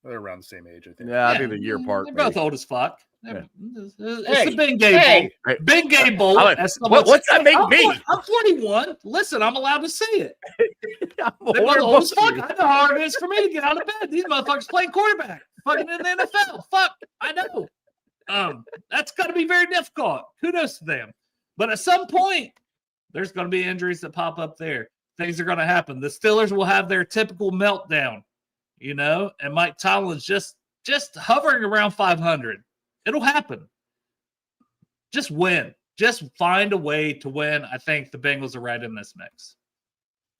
They're around the same age, I think. Yeah, I think they're a year apart. They're both old as fuck. Yeah. It's the Big Gay Bowl. Big Gay Bowl. What's that make me? I'm 41. Listen, I'm allowed to say it. They're both old as fuck. I know how hard it is for me to get out of bed. These motherfuckers playing quarterback. Fucking in the NFL. Fuck. I know. That's got to be very difficult. Kudos to them. But at some point, there's going to be injuries that pop up there. Things are going to happen. The Steelers will have their typical meltdown, you know, and Mike Tomlin's just hovering around 500. It'll happen. Just win. Just find a way to win. I think the Bengals are right in this mix.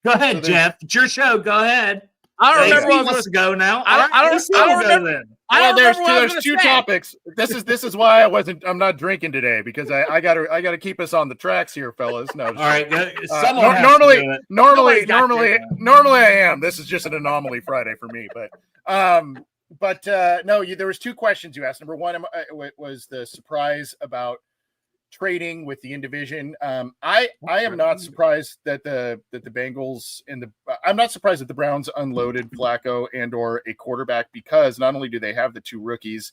Go ahead, Jeff. It's your show. Go ahead. I don't remember where I was to go now. I don't remember. There's two topics. This is why I'm not drinking today, because I gotta keep us on the tracks here, fellas. No, all right. Normally I am. This is just an anomaly Friday for me, but no, there was 2 questions you asked. Number 1 was the surprise about trading with the in division. I am not surprised that the Bengals and I'm not surprised that the Browns unloaded Flacco and or a quarterback, because not only do they have the two rookies,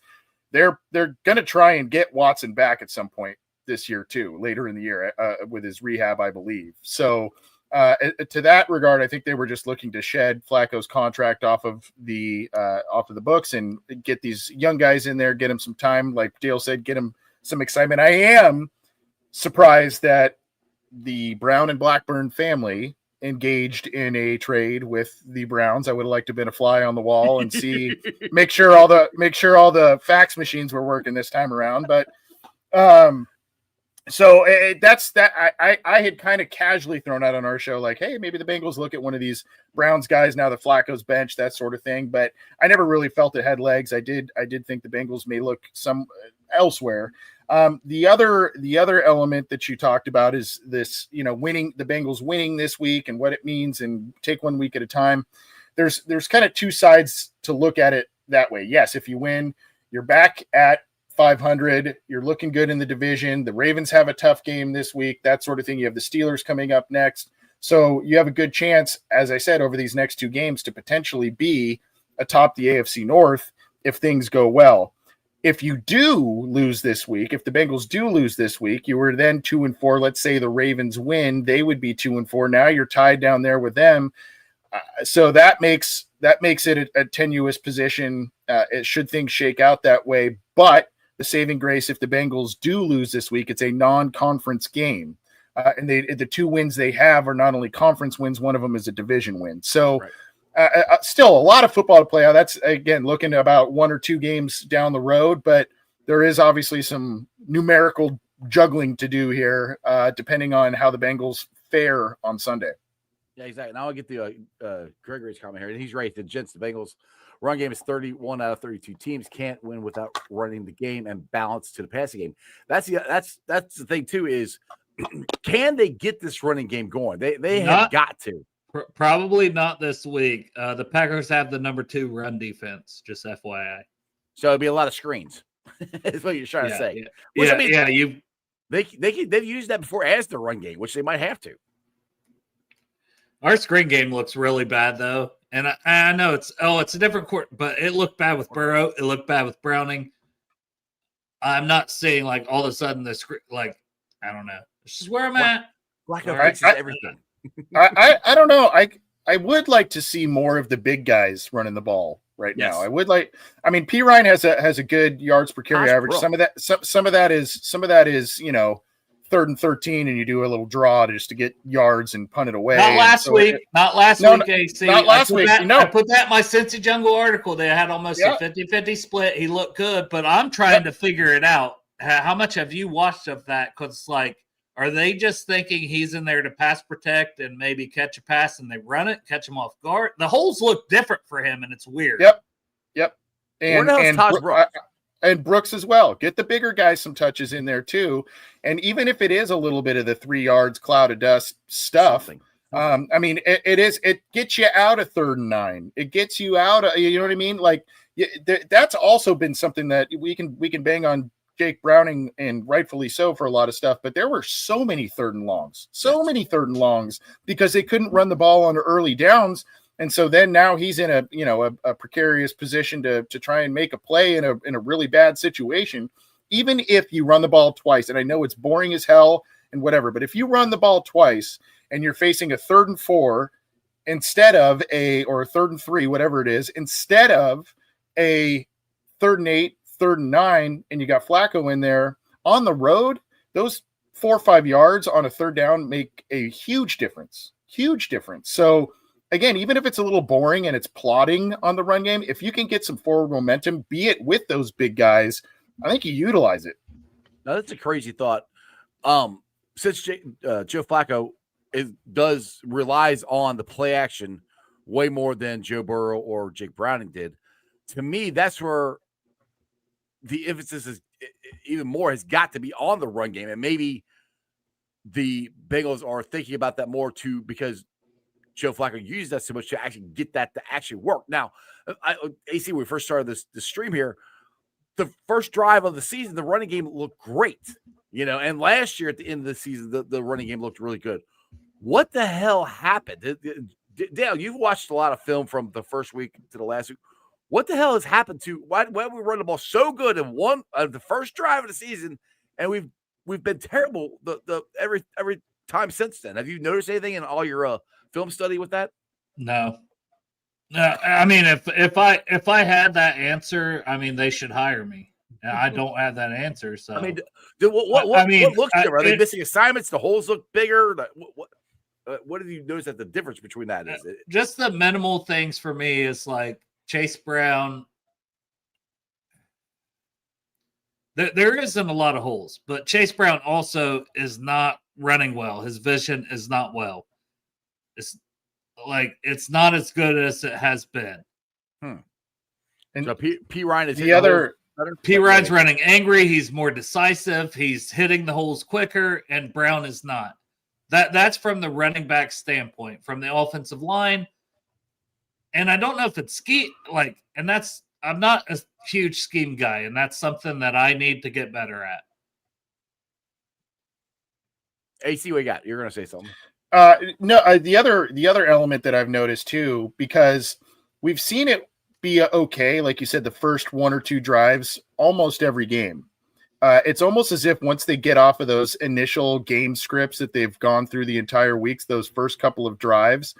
they're going to try and get Watson back at some point this year too, later in the year with his rehab, I believe. So to that regard, I think they were just looking to shed Flacco's contract off of the books and get these young guys in there, get them some time. Like Dale said, get them some excitement. I am surprised that the Brown and Blackburn family engaged in a trade with the Browns. I would have liked to have been a fly on the wall and make sure all the fax machines were working this time around. But so that's that. I had kind of casually thrown out on our show, like, hey, maybe the Bengals look at one of these Browns guys now that Flacco's bench, that sort of thing. But I never really felt it had legs. I did think the Bengals may look some elsewhere. The other element that you talked about is this, winning, the Bengals winning this week and what it means, and take 1 week at a time. There's kind of two sides to look at it that way. Yes, if you win, you're back at 500. You're looking good in the division. The Ravens have a tough game this week, that sort of thing. You have the Steelers coming up next. So you have a good chance, as I said, over these next two games to potentially be atop the AFC North if things go well. If you do lose this week, if the Bengals do lose this week, you were then 2-4. Let's say the Ravens win, they would be 2-4. Now you're tied down there with them. So that makes it a tenuous position. Should things shake out that way. But the saving grace, if the Bengals do lose this week, it's a non-conference game. And the two wins they have are not only conference wins, one of them is a division win. So still a lot of football to play out. That's, again, looking at about 1 or 2 games down the road, but there is obviously some numerical juggling to do here, depending on how the Bengals fare on Sunday. Yeah, exactly. Now I'll get the Gregory's comment here. And he's right. The Bengals run game is 31 out of 32 teams can't win without running the game and balance to the passing game. That's the thing too, is can they get this running game going? They have got to. Probably not this week. The Packers have the number 2 run defense, just FYI. So it'll be a lot of screens. That's what you're trying to say. They've used that before as the run game, which they might have to. Our screen game looks really bad though. And I know it's a different court, but it looked bad with Burrow. It looked bad with Browning. I'm not seeing like all of a sudden the screen, like, I don't know. This is where I'm at. Flacco fixes everything. I don't know. I would like to see more of the big guys running the ball now. I would like. I mean, P. Ryan has a good yards per carry average. Some of that is 3rd and 13, and you do a little draw just to get yards and punt it away. Not last week, AC. Not last week. I put that in my Cincy Jungle article. They had almost a 50-50 split. He looked good, but I'm trying to figure it out. How much have you watched of that? Because, like, are they just thinking he's in there to pass protect and maybe catch a pass and they run it, catch him off guard? The holes look different for him, and it's weird. Yep. And Brooks as well. Get the bigger guys some touches in there too. And even if it is a little bit of the 3 yards cloud of dust stuff, I mean, it gets you out of 3rd and 9. It gets you out of, you know what I mean? Like that's also been something that we can bang on Jake Browning, and rightfully so, for a lot of stuff. But there were so many 3rd and longs because they couldn't run the ball on early downs. And so then now he's in a precarious position to try and make a play in a really bad situation. Even if you run the ball twice, and I know it's boring as hell and whatever, but if you run the ball twice and you're facing a 3rd and 4 instead of or a 3rd and 3, whatever it is, instead of a 3rd and 8, 3rd and 9, and you got Flacco in there on the road, those 4 or 5 yards on a 3rd down make a huge difference. So again, even if it's a little boring and it's plodding on the run game, if you can get some forward momentum, be it with those big guys, I think you utilize it. Now, that's a crazy thought. Since Joe Flacco relies on the play action way more than Joe Burrow or Jake Browning did, to me, that's where the emphasis is even more has got to be on the run game. And maybe the Bengals are thinking about that more too, because Joe Flacco uses that so much to actually get that to actually work. Now, AC, when we first started this stream here, the first drive of the season, the running game looked great, and last year at the end of the season, the running game looked really good. What the hell happened? Dale, you've watched a lot of film from the first week to the last week. What the hell has happened to why we run the ball so good in the first drive of the season, and we've been terrible the every time since then? Have you noticed anything in all your film study with that? No. I mean, if I had that answer, I mean, they should hire me. I don't have that answer, so I mean, what looks different? Are they missing assignments? The holes look bigger. What have you noticed that the difference between that is? Just the minimal things for me is like Chase Brown. There isn't a lot of holes, but Chase Brown also is not running well. His vision is not well. It's not as good as it has been. And so P. Ryan is the other. P. Ryan's running angry. He's more decisive. He's hitting the holes quicker, and Brown is not. That's from the running back standpoint, from the offensive line. And I don't know if it's I'm not a huge scheme guy, and that's something that I need to get better at. AC, what you got? You're going to say something. No, the other element that I've noticed too, because we've seen it be okay, like you said, the first one or two drives almost every game. It's almost as if once they get off of those initial game scripts that they've gone through the entire weeks, those first couple of drives,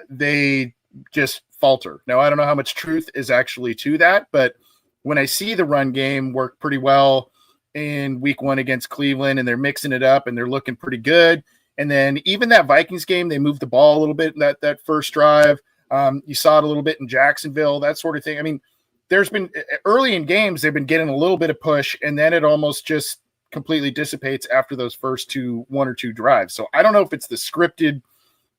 they just falter. Now, I don't know how much truth is actually to that, but when I see the run game work pretty well in week one against Cleveland, and they're mixing it up and they're looking pretty good. And then even that Vikings game, they moved the ball a little bit in that first drive. You saw it a little bit in Jacksonville, that sort of thing. I mean, there's been early in games, they've been getting a little bit of push, and then it almost just completely dissipates after those first one or two drives. So I don't know if it's the scripted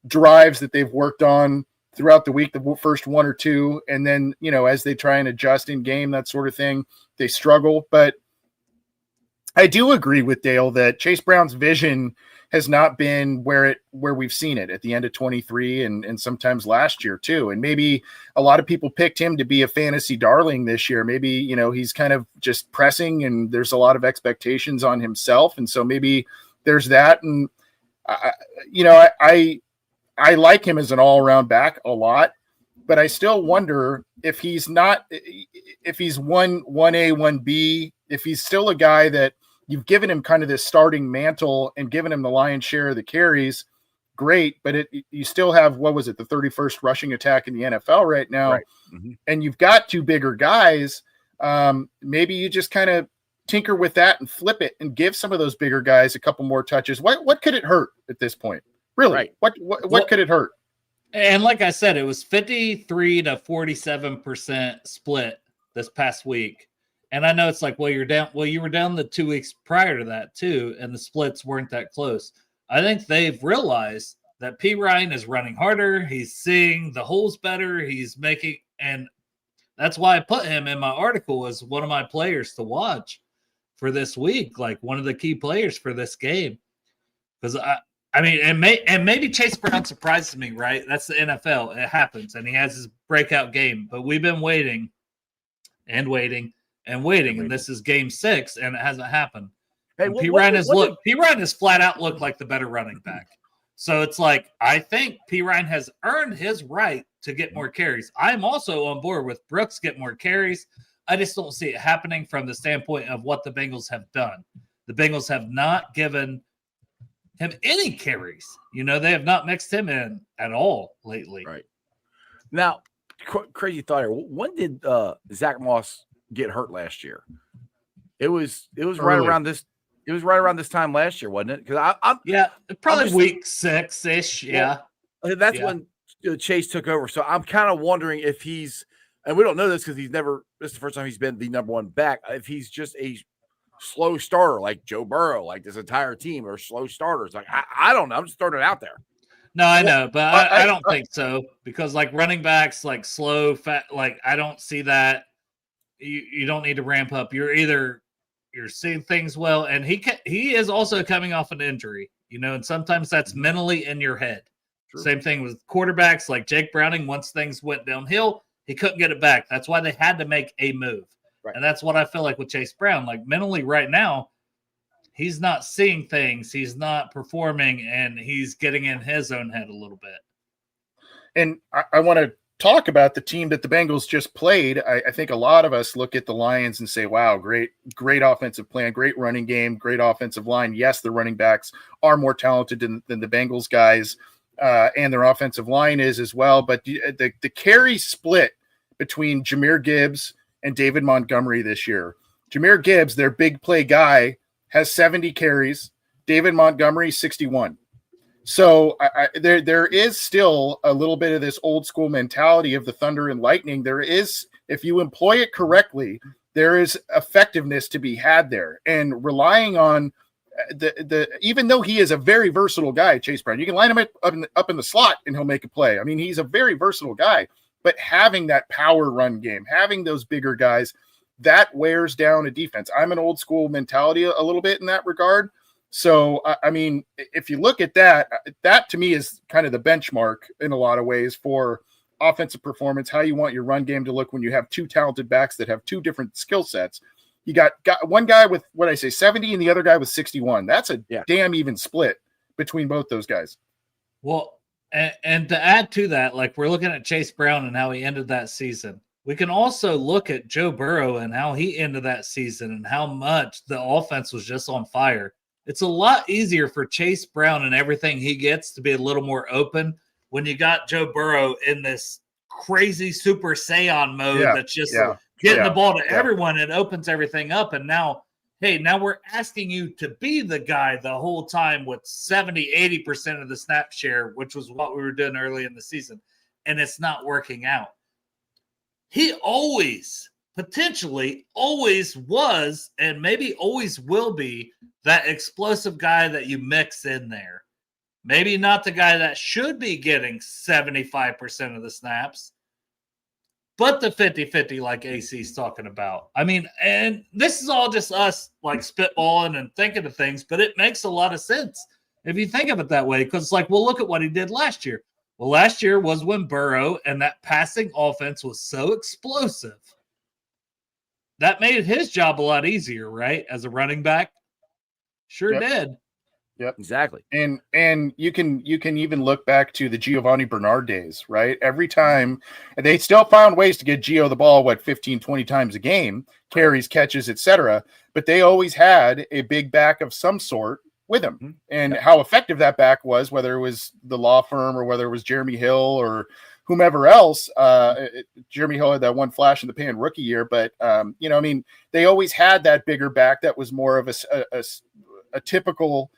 drives that they've worked on throughout the week, the first one or two, and then, as they try and adjust in game, that sort of thing, they struggle. But I do agree with Dale that Chase Brown's vision has not been where we've seen it at the end of 23 and sometimes last year too. And maybe a lot of people picked him to be a fantasy darling this year. Maybe, he's kind of just pressing and there's a lot of expectations on himself. And so maybe there's that. And, I like him as an all-around back a lot, but I still wonder if he's 1A, 1B, if he's still a guy that you've given him kind of this starting mantle and given him the lion's share of the carries, great, but you still have, the 31st rushing attack in the NFL right now, right. Mm-hmm. And you've got two bigger guys. Maybe you just kind of tinker with that and flip it and give some of those bigger guys a couple more touches. What could it hurt at this point? Really? Right. What could it hurt? And like I said, it was 53 to 47% split this past week. And I know it's like, you were down the 2 weeks prior to that too, and the splits weren't that close. I think they've realized that P. Ryan is running harder. He's seeing the holes better. He's making, and that's why I put him in my article as one of my players to watch for this week, like one of the key players for this game. Because maybe Chase Brown surprises me, right? That's the NFL. It happens, and he has his breakout game. But we've been waiting and waiting. And this is game 6, and it hasn't happened. Hey, P. Ryan has flat out looked like the better running back. So it's like, I think P. Ryan has earned his right to get more carries. I'm also on board with Brooks get more carries. I just don't see it happening from the standpoint of what the Bengals have done. The Bengals have not given him any carries. They have not mixed him in at all lately. Right. Now, crazy thought here. When did Zach Moss get hurt last year? It was right around this. It was right around this time last year, wasn't it? Because probably week 6-ish. Yeah, that's when Chase took over. So I'm kind of wondering if he's, and we don't know this because this is the first time he's been the number one back. If he's just a slow starter like Joe Burrow, like this entire team are slow starters. Like I don't know. I'm just throwing it out there. No, I know, but I don't think so, because like running backs, like slow, fat, like I don't see that. You don't need to ramp up. You're seeing things well, and he is also coming off an injury, and sometimes that's mentally in your head. True. Same thing with quarterbacks like Jake Browning. Once things went downhill, he couldn't get it back. That's why they had to make a move. Right. And that's what I feel like with Chase Brown. Like mentally right now, he's not seeing things, he's not performing, and he's getting in his own head a little bit. And I want to talk about the team that the Bengals just played. I think a lot of us look at the Lions and say, wow, great offensive plan, great running game, great offensive line. Yes, the running backs are more talented than the Bengals guys, and their offensive line is as well. But the carry split between Jahmyr Gibbs and David Montgomery this year. Jahmyr Gibbs, their big play guy, has 70 carries. David Montgomery, 61. So there is still a little bit of this old school mentality of the Thunder and Lightning. There is, if you employ it correctly, there is effectiveness to be had there. And relying on even though he is a very versatile guy, Chase Brown, you can line him up in the slot and he'll make a play. I mean, he's a very versatile guy. But having that power run game, having those bigger guys, that wears down a defense. I'm an old school mentality a little bit in that regard. So, I mean, if you look at that to me is kind of the benchmark in a lot of ways for offensive performance, how you want your run game to look when you have two talented backs that have two different skill sets. You got one guy with, 70 and the other guy with 61. That's a damn even split between both those guys. Well, and to add to that, like we're looking at Chase Brown and how he ended that season. We can also look at Joe Burrow and how he ended that season and how much the offense was just on fire. It's a lot easier for Chase Brown and everything he gets to be a little more open when you got Joe Burrow in this crazy Super Saiyan mode that's just getting the ball to everyone. It opens everything up. And now, now we're asking you to be the guy the whole time with 70, 80% of the snap share, which was what we were doing early in the season. And it's not working out. He potentially always was, and maybe always will be, that explosive guy that you mix in there. Maybe not the guy that should be getting 75% of the snaps, but the 50-50 like AC's talking about. I mean, and this is all just us like spitballing and thinking of things, but it makes a lot of sense if you think of it that way, because like, well, look at what he did last year. Well, last year was when Burrow and that passing offense was so explosive. That made his job a lot easier, right? As a running back. Sure did. Yep, exactly. And you can even look back to the Giovanni Bernard days, right? Every time, and they still found ways to get Gio the ball 15, 20 times a game, carries, catches, etc. But they always had a big back of some sort with him. And how effective that back was, whether it was the law firm or whether it was Jeremy Hill or whomever else. Jeremy Hill had that one flash in the pan rookie year, but they always had that bigger back that was more of a typical,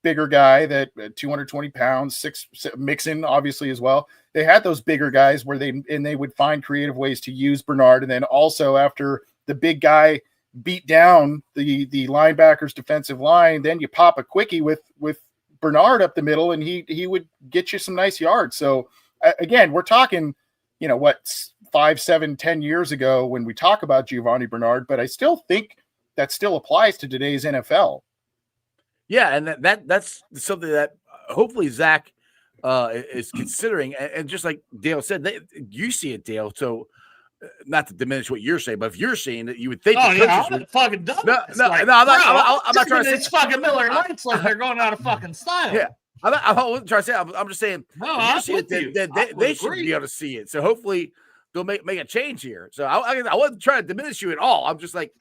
bigger guy that 220 pounds, six Mixon obviously as well. They had those bigger guys where they would find creative ways to use Bernard. And then also after the big guy beat down the linebacker's defensive line, then you pop a quickie with Bernard up the middle and he would get you some nice yards. So again, we're talking, 5, 7, 10 years ago when we talk about Giovanni Bernard, but I still think that still applies to today's NFL. Yeah, and that's something that hopefully Zach is considering. And just like Dale said, you see it, Dale. So not to diminish what you're saying, but if you're seeing it, you would think. Oh yeah, I'm fucking done. No, I'm not trying to say it's fucking Miller Lights like they're going out of fucking style. Yeah, I'm not trying to say. I'm just saying. No, I'm with you. They should be able to see it. So hopefully they'll make a change here. So I wasn't trying to diminish you at all. I'm just like.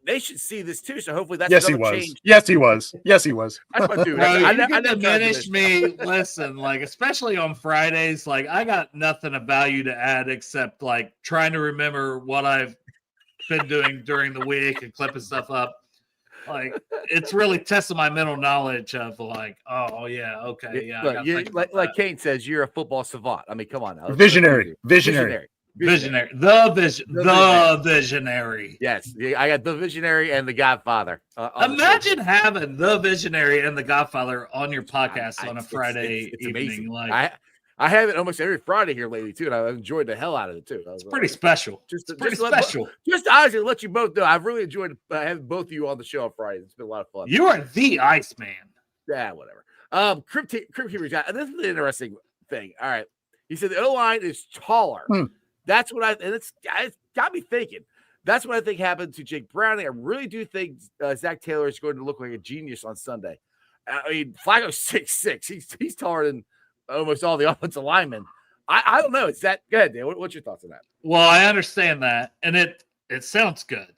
They should see this too, so hopefully that's change. Yes, he was. Yes, he was. That's my dude. I diminish me. Listen, like especially on Fridays, like I got nothing of value to add except like trying to remember what I've been doing during the week and clipping stuff up. Like it's really testing my mental knowledge of like, oh yeah, okay, yeah. Look, like Kane says, you're a football savant. I mean, come on now. Visionary. The Visionary. Yes, I got the Visionary and the Godfather. Imagine having the Visionary and the Godfather on your podcast on a Friday evening. Amazing. Like I have it almost every Friday here lately too, and I've enjoyed the hell out of it too. It's pretty special. Just honestly, let you both know, I've really enjoyed having both of you on the show on Fridays. It's been a lot of fun. You are the Iceman. Yeah, whatever. Crypt Keeper's got. This is an interesting thing. All right, he said the O line is taller. That's what and it's got me thinking. That's what I think happened to Jake Browning. I really do think Zach Taylor is going to look like a genius on Sunday. I mean, Flacco's 6'6". He's taller than almost all the offensive linemen. I don't know. It's that good. Dan. What's your thoughts on that? Well, I understand that, and it sounds good.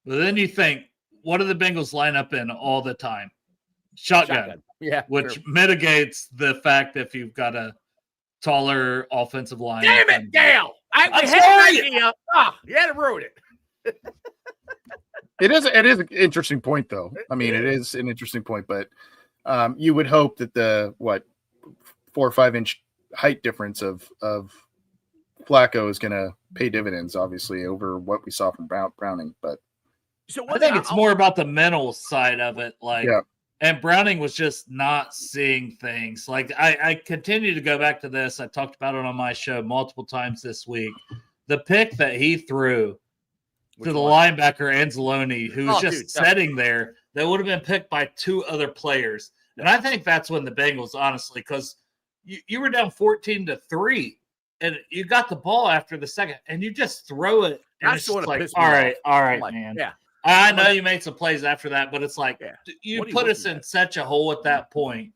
But then you think, what do the Bengals line up in all the time? Shotgun. Yeah. Which mitigates the fact if you've got a taller offensive line. Damn it, Dale! I had an idea. You had to ruin it. It is an interesting point, though. I mean, it is an interesting point, but you would hope that the 4 or 5 inch height difference of Flacco is going to pay dividends, obviously, over what we saw from Browning. But so I think it's more about the mental side of it, and Browning was just not seeing things. Like I continue to go back to this. I talked about it on my show multiple times this week. The pick that he threw to the linebacker Anzalone, who was just sitting there, that would have been picked by 2 other players. And I think that's when the Bengals, honestly, because you were down 14-3, and you got the ball after the second, and you just throw it. And it's just like, all right, man. Yeah. I know you made some plays after that, but it's like you put us in such a hole at that point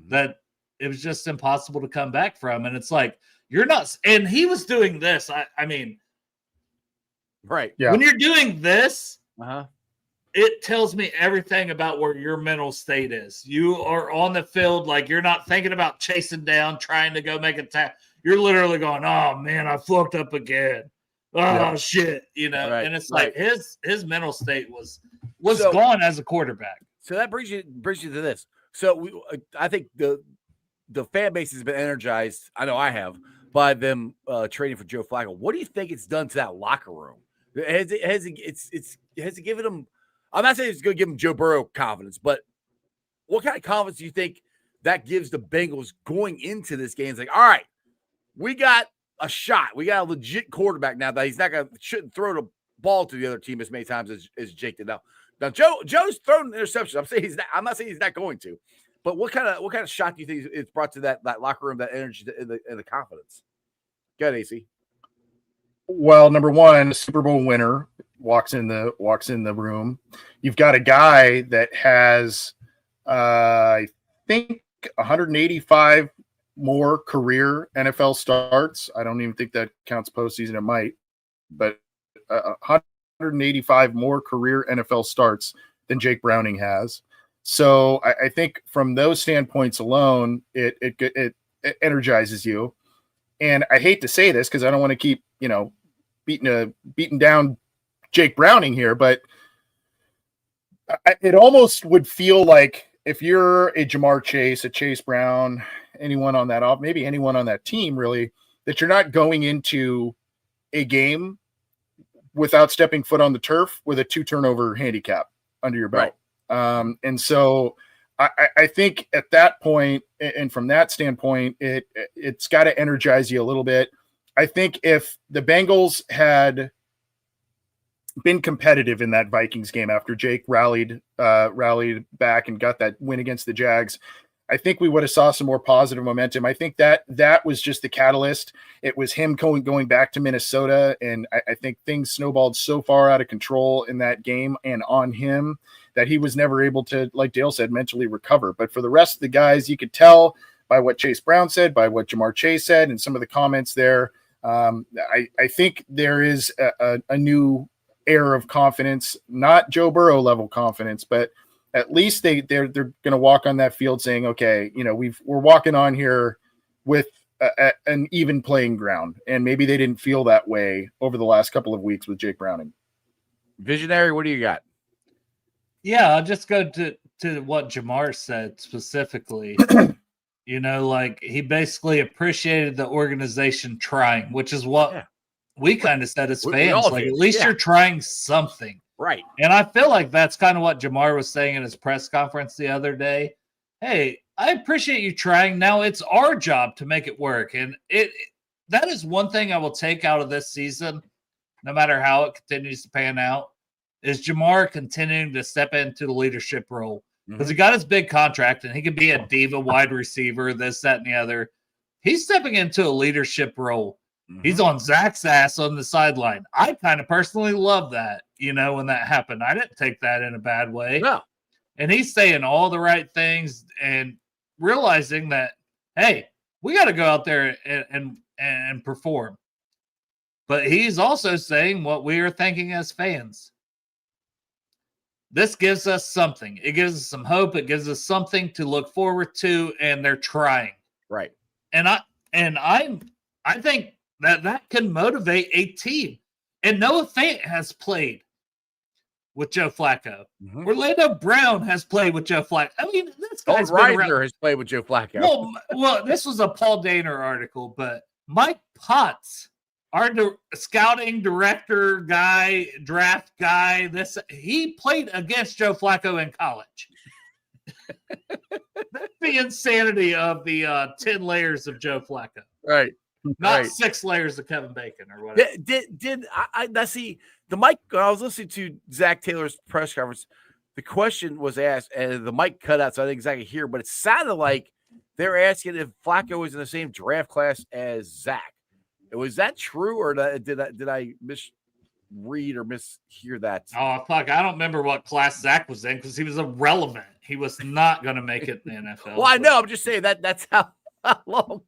that it was just impossible to come back from. And it's like, you're not – and he was doing this. I mean – right. Yeah. When you're doing this, it tells me everything about where your mental state is. You are on the field like you're not thinking about chasing down, trying to go make a tackle. You're literally going, oh, man, I fucked up again. Oh, shit. You know, and it's like his mental state was gone as a quarterback. So that brings you to this. So I think the fan base has been energized. I know I have by them trading for Joe Flacco. What do you think it's done to that locker room? Has it given him? I'm not saying it's going to give him Joe Burrow confidence, but what kind of confidence do you think that gives the Bengals going into this game? It's like, all right, we got a shot. We got a legit quarterback now that shouldn't throw the ball to the other team as many times as Jake did. Now Joe's thrown interceptions. I'm not saying he's not going to, but what kind of shot do you think it's brought to that locker room, that energy and the confidence? Go ahead, AC. Well, number one, Super Bowl winner walks in the room. You've got a guy that has, I think, 185 more career NFL starts. I don't even think that counts postseason. It might, but 185 more career NFL starts than Jake Browning has. So I think from those standpoints alone, it energizes you. And I hate to say this because I don't want to keep, beating down Jake Browning here, but it almost would feel like if you're a Jamar Chase, a Chase Brown, anyone on that maybe anyone on that team, really, that you're not going into a game without stepping foot on the turf with a 2 turnover handicap under your belt. Right. And so I think at that point, and from that standpoint, it's got to energize you a little bit. I think if the Bengals had been competitive in that Vikings game after Jake rallied back and got that win against the Jags, I think we would have saw some more positive momentum. I think that was just the catalyst. It was him going back to Minnesota, and I think things snowballed so far out of control in that game and on him that he was never able to, like Dale said, mentally recover. But for the rest of the guys, you could tell by what Chase Brown said, by what Jamar Chase said, and some of the comments there. I think there is a new air of confidence, not Joe Burrow level confidence, but at least they're going to walk on that field saying, okay, we're walking on here with an even playing ground. And maybe they didn't feel that way over the last couple of weeks with Jake Browning. Visionary, what do you got? Yeah, I'll just go to what Jamar said specifically. He basically appreciated the organization trying, which is what we kind of said as fans. Like, at least you're trying something. Right. And I feel like that's kind of what Jamar was saying in his press conference the other day. Hey, I appreciate you trying. Now it's our job to make it work. And that is one thing I will take out of this season, no matter how it continues to pan out, is Jamar continuing to step into the leadership role. Because he got his big contract and he could be a diva wide receiver, this, that, and the other. He's stepping into a leadership role. He's on Zach's ass on the sideline. I kind of personally love that, when that happened. I didn't take that in a bad way. No. And he's saying all the right things and realizing that, hey, we got to go out there and perform. But he's also saying what we are thinking as fans. This gives us something. It gives us some hope. It gives us something to look forward to, and they're trying. Right. And I think that can motivate a team. And Noah Fant has played with Joe Flacco. Mm-hmm. Orlando Brown has played with Joe Flacco. I mean, this guy's been around. has played with Joe Flacco. Well, this was a Paul Dehner article, but Mike Potts, our scouting director guy, draft guy, he played against Joe Flacco in college. That's the insanity of the 10 layers of Joe Flacco. Right. Not 6 layers of Kevin Bacon or whatever. Did I see the mic? I was listening to Zach Taylor's press conference. The question was asked, and the mic cut out, so I didn't exactly hear. But it sounded like they're asking if Flacco was in the same draft class as Zach. Was that true, or did I misread or mishear that? Oh fuck! I don't remember what class Zach was in because he was irrelevant. He was not going to make it in the NFL. Well, I know. I'm just saying that's how long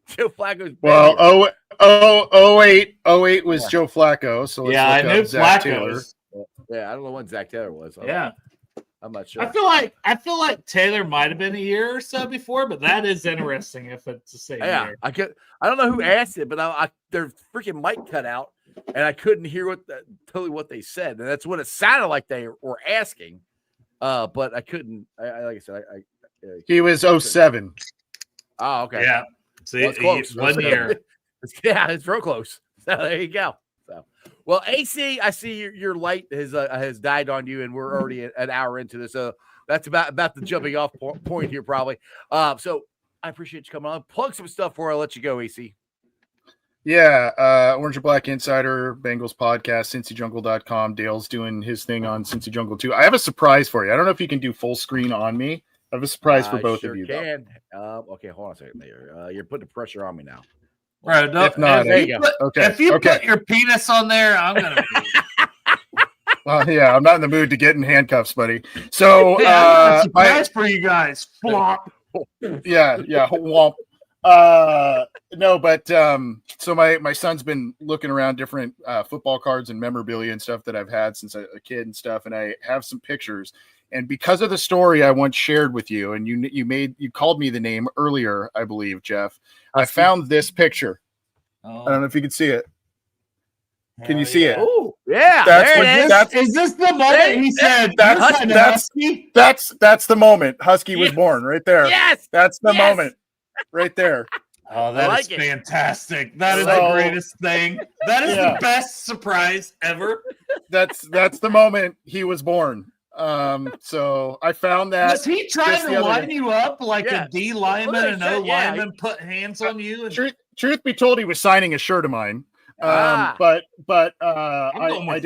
Joe Flacco's been well, 08 was Joe Flacco. So let's I look knew up Zach Flacco. Yeah, I don't know when Zach Taylor was. I'm not sure. I feel like Taylor might have been a year or so before, but that is interesting if it's the same year. I don't know who asked it, but their freaking mic cut out, and I couldn't hear totally what they said, and that's what it sounded like they were asking. But I couldn't. Like I said, he was 07. Oh, okay. Yeah. See, well, it's close. 1 year. Yeah, it's real close. So there you go. So, well, AC, I see your light has died on you, and we're already an hour into this. So that's about the jumping off point here, probably. So I appreciate you coming on. Plug some stuff before I let you go, AC. Yeah, Orange and Black Insider, Bengals podcast, CincyJungle.com. Dale's doing his thing on Cincy Jungle too. I have a surprise for you. I don't know if you can do full screen on me. I have a surprise for both of you. Can. Okay, hold on a second there. You're putting the pressure on me now. Right, if not, if you put your penis on there, I'm gonna. Well, yeah, I'm not in the mood to get in handcuffs, buddy. So, surprise for you guys. Flop. Yeah, womp. No, but so my son's been looking around different football cards and memorabilia and stuff that I've had since a kid and stuff, and I have some pictures. And because of the story I once shared with you, and you called me the name earlier, I believe, Jeff. I found this picture. I don't know if you can see it. Can you see it? Oh, yeah. Is this the moment he said that's the moment Husky was born right there. Yes. That's the moment right there. Oh, that is fantastic. That is the greatest thing. That is the best surprise ever. That's the moment he was born. So I found that. Was he trying to line you up like a D lineman and O lineman put hands on you? And... Truth be told, he was signing a shirt of mine. But I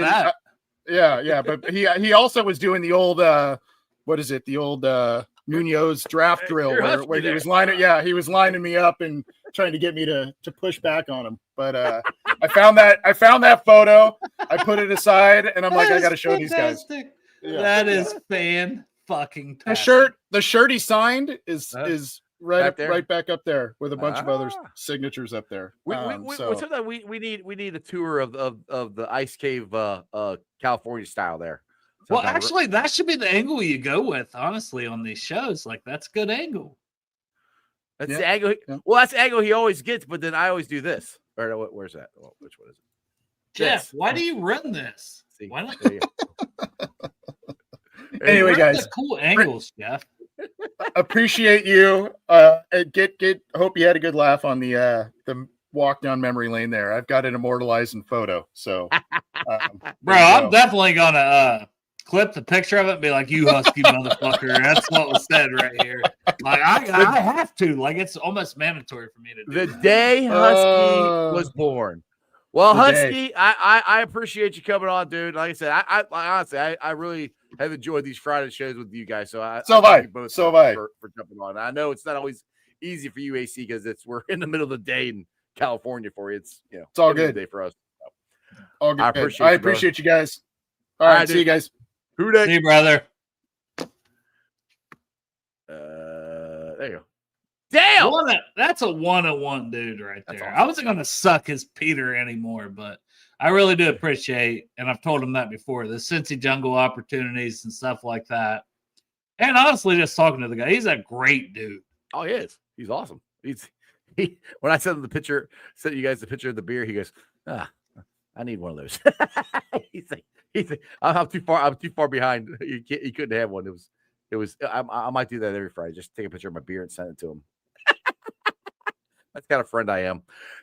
didn't. But he also was doing the old Munoz draft drill where he was lining. Yeah, he was lining me up and trying to get me to push back on him. But I found that photo. I put it aside, and I'm like, I got to show these guys. Yeah, that is fucking. The shirt he signed is right back up there with a bunch of other signatures up there. Sometimes we need a tour of the ice cave California style there. Well, actually, that should be the angle you go with, honestly, on these shows. Like, that's a good angle. That's the angle. Well, that's the angle he always gets, but then I always do this. Or no, where's that? Well, which one is it? Jeff, why do you run this? See, why not? Anyway, guys, cool angles, Jeff. Appreciate you. Hope you had a good laugh on the walk down memory lane there. I've got it immortalized in photo. So, bro, I'm definitely gonna clip the picture of it and be like, "You Husky motherfucker." That's what was said right here. Like I have to. Like it's almost mandatory for me to do. The day Husky was born. Well, Husky, I appreciate you coming on, dude. Like I said, I honestly, I really have enjoyed these Friday shows with you guys. So I thank you both for jumping on. I know it's not always easy for you, AC, because we're in the middle of the day and California for you. It's It's all it is a good. day for us. All good. I I appreciate appreciate you guys. All right, see you guys. Who Dey? See you, brother. There you go. Damn. That's a 101 dude right That's there. awesome. I wasn't going to suck his Peter anymore, but I really do appreciate, and I've told him that before, the Cincy Jungle opportunities and stuff like that. And honestly, just talking to the guy, he's a great dude. Oh, he is. He's awesome. When I sent him sent you guys the picture of the beer, he goes, I need one of those. he's like, I'm too far behind. He couldn't have one. It was. I might do that every Friday. Just take a picture of my beer and send it to him. That's the kind of friend I am.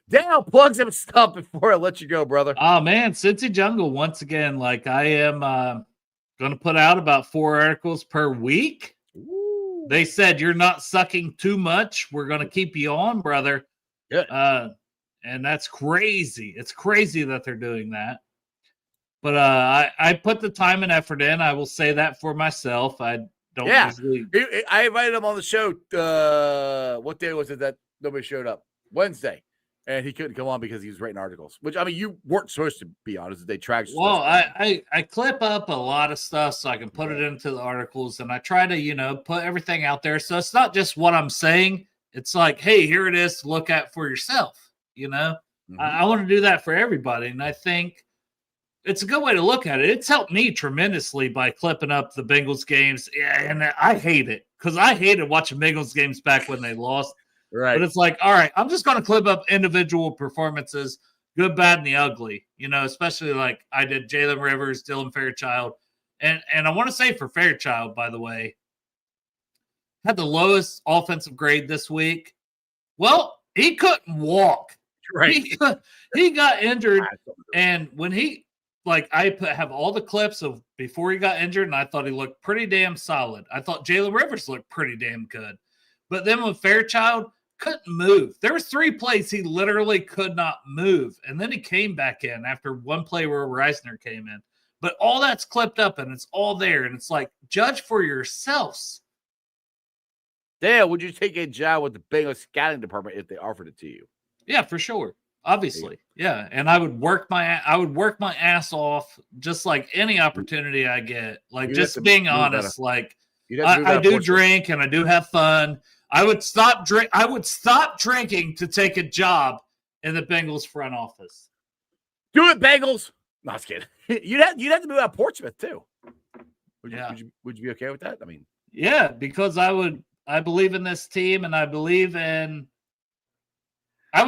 Dale, plug some stuff before I let you go, brother. Oh man, Cincy Jungle once again. Like I am going to put out about 4 articles per week. Ooh. They said you're not sucking too much. We're going to keep you on, brother. Good. And that's crazy. It's crazy that they're doing that. But I put the time and effort in. I will say that for myself. I don't usually. I invited him on the show. What day was it that nobody showed up? Wednesday. And he couldn't come on because he was writing articles, which, I mean, you weren't supposed to be on. They tracked. Well, I clip up a lot of stuff so I can put it into the articles, and I try to, put everything out there. So it's not just what I'm saying. It's like, hey, here it is to look at for yourself. Mm-hmm. I want to do that for everybody. And I think it's a good way to look at it. It's helped me tremendously by clipping up the Bengals games. Yeah, and I hate it because I hated watching Bengals games back when they lost. Right. But it's like, all right, I'm just going to clip up individual performances, good, bad, and the ugly, especially like I did Jalen Rivers, Dylan Fairchild. And I want to say for Fairchild, by the way, had the lowest offensive grade this week. Well, he couldn't walk. Right. He got injured. And when I have all the clips of before he got injured, and I thought he looked pretty damn solid. I thought Jalen Rivers looked pretty damn good. But then when Fairchild couldn't move, there was 3 plays he literally could not move. And then he came back in after one play where Reisner came in. But all that's clipped up and it's all there. And it's like, judge for yourselves. Dale, would you take a job with the Bengals scouting department if they offered it to you? Yeah, for sure. Obviously. Yeah. And I would work my ass off just like any opportunity I get. Like, just being honest, like I do drink and I do have fun. I would stop drinking to take a job in the Bengals front office. Do it, Bengals. No, I was kidding. You'd have to move out of Portsmouth too. Would you be okay with that? I mean, yeah, because I believe in this team and I would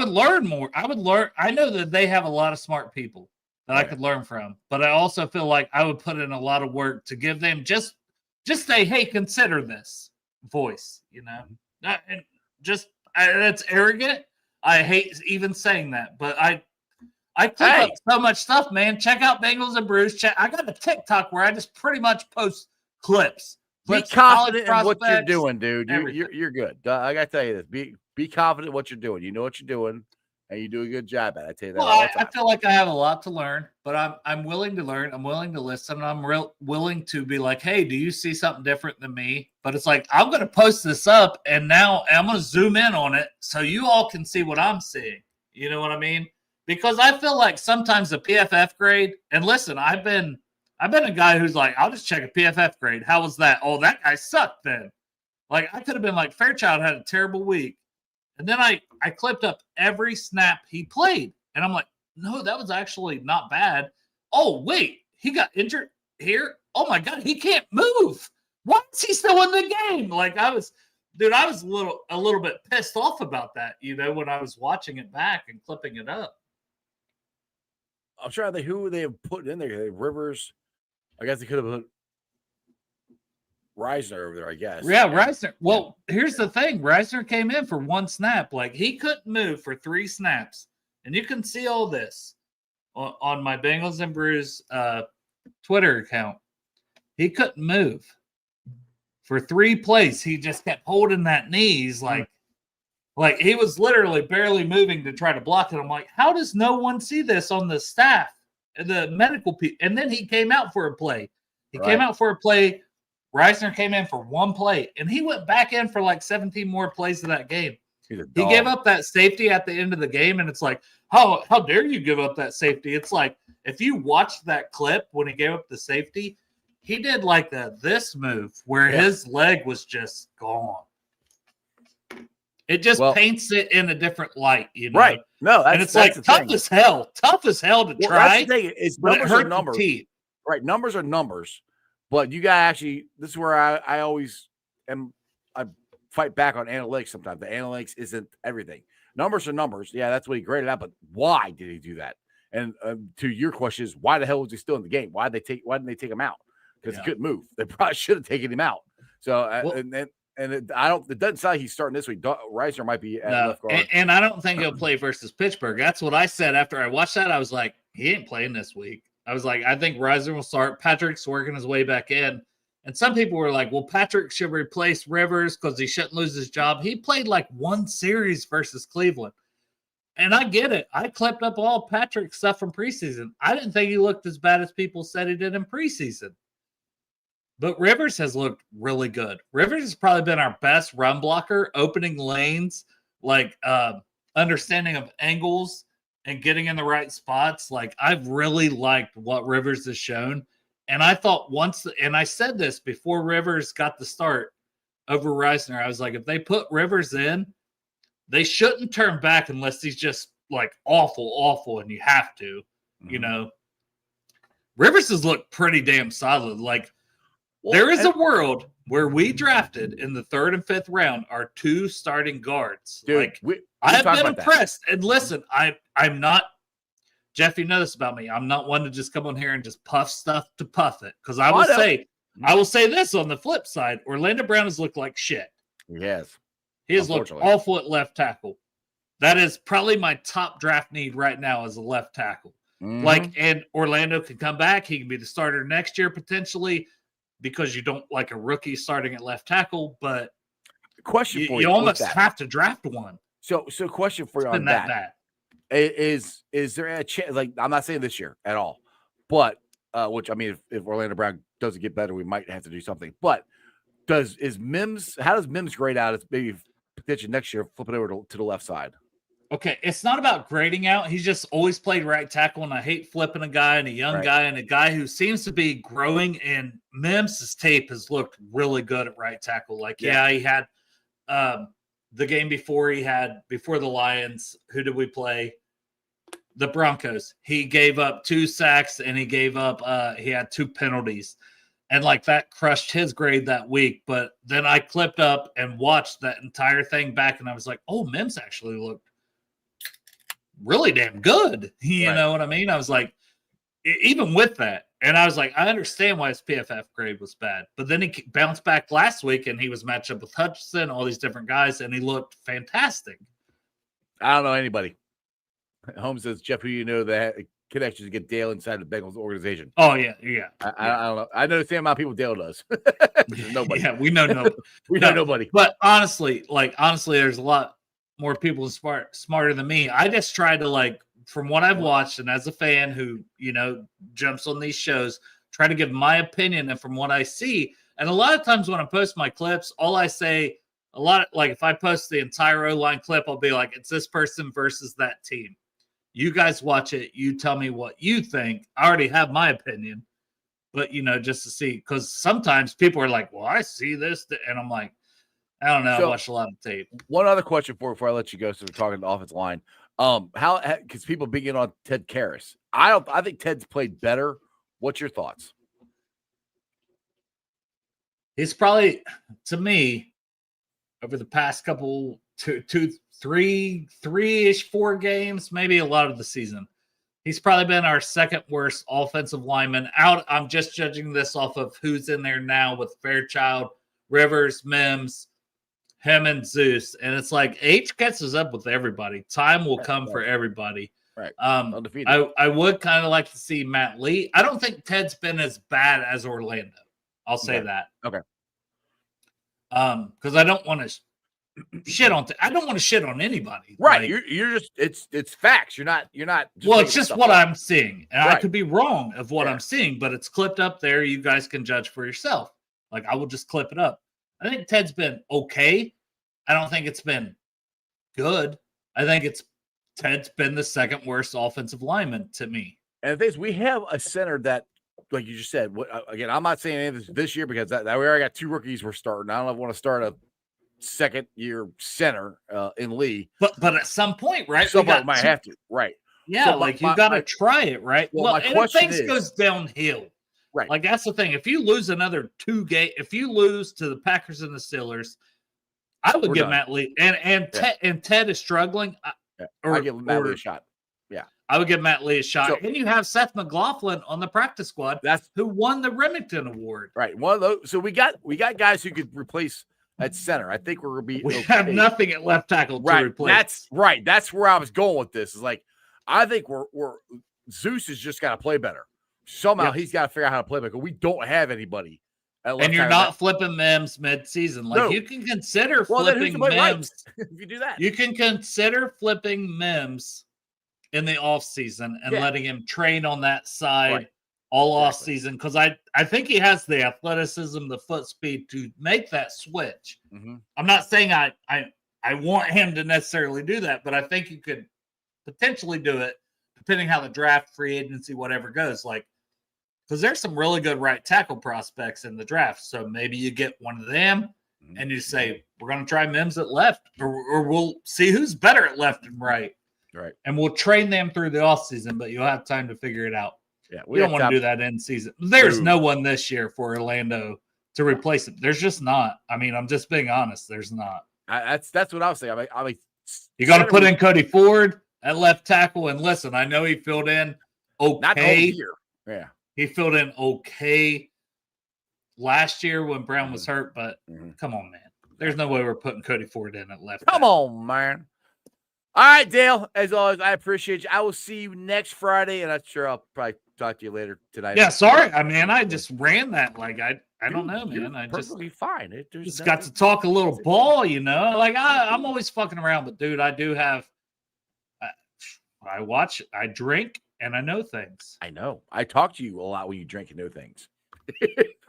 learn more. I know that they have a lot of smart people that I could learn from, but I also feel like I would put in a lot of work to give them just say, hey, consider this voice, and that's arrogant. I hate even saying that, but I clip up so much stuff, man. Check out Bengals and Brews. I got a TikTok where I just pretty much post clips. Be confident in what you're doing, dude. You're good. I got to tell you this. Be confident in what you're doing. You know what you're doing, and you do a good job at it. I tell you that all the time. I feel like I have a lot to learn, but I'm willing to learn. I'm willing to listen. I'm willing to be like, hey, do you see something different than me? But it's like, I'm going to post this up, and now I'm going to zoom in on it so you all can see what I'm seeing. You know what I mean? Because I feel like sometimes the PFF grade, and listen, I've been a guy who's like, I'll just check a PFF grade. How was that? Oh, that guy sucked then. Like, I could have been like, Fairchild had a terrible week. And then I clipped up every snap he played. And I'm like, no, that was actually not bad. Oh, wait, he got injured here? Oh, my God, he can't move. Why is he still in the game? Like, I was a little bit pissed off about that, when I was watching it back and clipping it up. I'm trying to think who they have put in there. They have Rivers. I guess they could have put Reisner over there, I guess. Yeah, Reisner. Well, here's the thing. Reisner came in for 1 snap. Like, he couldn't move for 3 snaps. And you can see all this on my Bengals and Brews Twitter account. He couldn't move for 3 plays. He just kept holding that knee. He's like he was literally barely moving to try to block it. I'm like, how does no one see this on the staff and the medical people? And then he came out for a play. Came out for a play. Reisner came in for 1 play, and he went back in for like 17 more plays of that game. He's a He dog. gave up that safety at the end of the game, and it's like, how dare you give up that safety? It's like, if you watch that clip when he gave up the safety, he did like this move where his leg was just gone. It just paints it in a different light, you know? Right. No, and it's like tough as hell to try. That's the thing. It's but numbers it are hurt numbers. the teeth. Right. Numbers are numbers. But you got to actually, this is where I always am. I fight back on analytics sometimes. The analytics isn't everything. Numbers are numbers. Yeah, that's what he graded out. But why did he do that? And to your question is, why the hell was he still in the game? Why didn't they take him out? Because he couldn't move. They probably should have taken him out. So it doesn't sound like he's starting this week. Reisner might be at left guard. And I don't think he'll play versus Pittsburgh. That's what I said after I watched that. I was like, he ain't playing this week. I was like, I think Reisner will start. Patrick's working his way back in. And some people were like, well, Patrick should replace Rivers because he shouldn't lose his job. He played like one series versus Cleveland. And I get it. I clipped up all Patrick stuff from preseason. I didn't think he looked as bad as people said he did in preseason. But Rivers has looked really good. Rivers has probably been our best run blocker, opening lanes, like understanding of angles and getting in the right spots. Like, I've really liked what Rivers has shown. And I thought and I said this before Rivers got the start over Reisner, I was like, if they put Rivers in, they shouldn't turn back unless he's just like awful, and you have to, you know. Rivers has looked pretty damn solid. Like, there is a world where we drafted in the 3rd and 5th round our 2 starting guards. Dude, like, I have been impressed. And listen, I'm not, Jeff, you know this about me. I'm not one to just come on here and just puff stuff to puff it. Because I will say this on the flip side. Orlando Brown has looked like shit. Yes. He has looked awful at left tackle. That is probably my top draft need right now as a left tackle. Like, and Orlando can come back. He can be the starter next year potentially because you don't like a rookie starting at left tackle. But question for you almost have to draft one. So question for you on that. Is there a chance? Like, I'm not saying this year at all, but which, I mean, if Orlando Brown doesn't get better, we might have to do something. But how does Mims grade out as maybe potential next year, flip it over to the left side? Okay, it's not about grading out. He's just always played right tackle, and I hate flipping a guy and a young guy and a guy who seems to be growing. And Mims' tape has looked really good at right tackle. Like, he had the game before the Lions. Who did we play? The Broncos. He gave up 2 sacks and he had 2 penalties. And like, that crushed his grade that week. But then I clipped up and watched that entire thing back, and I was like, oh, Mims actually looked really damn good. You know what I mean? I was like, even with that. And I was like, I understand why his PFF grade was bad. But then he bounced back last week, and he was matched up with Hutchinson, all these different guys, and he looked fantastic. I don't know anybody. Holmes says, Jeff, who you know that connections to get Dale inside the Bengals organization? Oh, yeah. I don't know. I know the same amount of people Dale does. Nobody. Yeah, we know nobody. We know nobody. But honestly, there's a lot more people smarter than me. I just try to, like, from what I've watched, and as a fan who, you know, jumps on these shows, try to give my opinion and from what I see. And a lot of times when I post my clips, all I say, if I post the entire O-line clip, I'll be like, it's this person versus that team. You guys watch it. You tell me what you think. I already have my opinion, but, you know, just to see, because sometimes people are like, well, I see this. And I'm like, I don't know. I watched a lot of tape. One other question before I let you go. So we're talking the offensive line. Because people begin on Ted Karras. I think Ted's played better. What's your thoughts? He's probably, to me, over the past couple, three-ish, 4 games, maybe a lot of the season, he's probably been our second worst offensive lineman out. I'm just judging this off of who's in there now with Fairchild, Rivers, Mims, him, and Zeus. And it's like, age catches up with everybody. Time will come for everybody. Right. I would kind of like to see Matt Lee. I don't think Ted's been as bad as Orlando. I'll say that. Okay. Because I don't want to shit on. I don't want to shit on anybody. Right. Like, you're just it's facts. You're not. Well, it's just what I'm seeing, and I could be wrong of what I'm seeing, but it's clipped up there. You guys can judge for yourself. Like, I will just clip it up. I think Ted's been okay. I don't think it's been good. I think Ted's been the second worst offensive lineman to me. And the thing is, we have a center that, like you just said, again, I'm not saying anything this year because that we already got 2 rookies we're starting. I don't know if I want to start a second-year center in Lee. But at some point, right? Somebody might have to, right? Yeah, so you got to try it, right? Well, and if things goes downhill, right? Like that's the thing. If you lose another 2 games, if you lose to the Packers and the Steelers, I would give Matt Lee and Ted is struggling. I give Matt Lee a shot. Yeah, I would give Matt Lee a shot. And you have Seth McLaughlin on the practice squad. Who won the Remington Award. Right. One of those. So we got guys who could replace at center. I think we're gonna be. We have nothing at left tackle to replace. That's right. That's where I was going with this. Is like I think we're Zeus has just got to play better. Somehow he's got to figure out how to play better. We don't have anybody. And you're not flipping Mims mid-season. Like you can consider flipping Mims. If you do that, you can consider flipping Mims in the offseason and letting him train on that side all offseason. Because I think he has the athleticism, the foot speed to make that switch. Mm-hmm. I'm not saying I want him to necessarily do that, but I think you could potentially do it depending how the draft, free agency, whatever goes. Like, because there's some really good right tackle prospects in the draft. So maybe you get one of them and you say, we're going to try Mims at left, or we'll see who's better at left and right. Right. And we'll train them through the offseason, but you'll have time to figure it out. Yeah. We don't want to do that in season. There's no one this year for Orlando to replace him. There's just not. I mean, I'm just being honest. There's not. That's what I was saying. I mean you got to put in Cody Ford at left tackle. And listen, I know he filled in okay. Not the whole year. Yeah. He filled in okay last year when Brown was hurt, but come on, man. There's no way we're putting Cody Ford in at left. Come on, man. All right, Dale. As always, I appreciate you. I will see you next Friday, and I'm sure I'll probably talk to you later tonight. Yeah, sorry. I mean, I just ran that. Like, I don't know, man. I perfectly fine. Just got to talk a little ball, you know? Like, I'm always fucking around, but, dude, I do have I watch, I drink, and I know things. I know. I talk to you a lot when you drink and know things.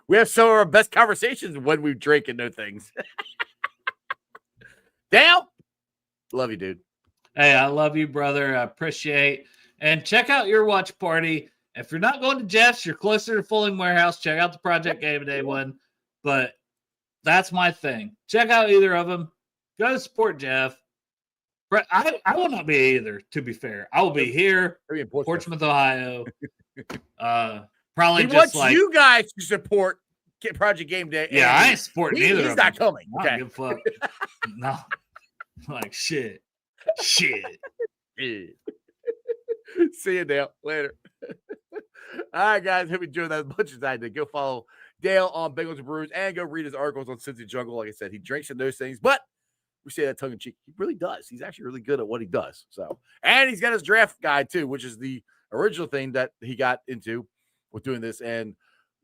We have some of our best conversations when we drink and know things. Dale, love you, dude. Hey, I love you, brother. I appreciate. And check out your watch party. If you're not going to Jeff's, you're closer to Fulling Warehouse. Check out the Project Game Day one. But that's my thing. Check out either of them. Go support Jeff. I will not be either, to be fair. I will be here, Portsmouth, Ohio. Probably he just wants you guys to support Project Game Day. Yeah, I ain't supporting either. He's not coming. Okay. Give a fuck. No. Like shit. Shit. See you, Dale. Later. All right, guys. Hope you enjoyed that as much as I did. Go follow Dale on Bengals and Brews and go read his articles on Cincy Jungle. Like I said, he drinks and those things, but we say that tongue in cheek. He really does. He's actually really good at what he does. So, and he's got his draft guide too, which is the original thing that he got into with doing this. And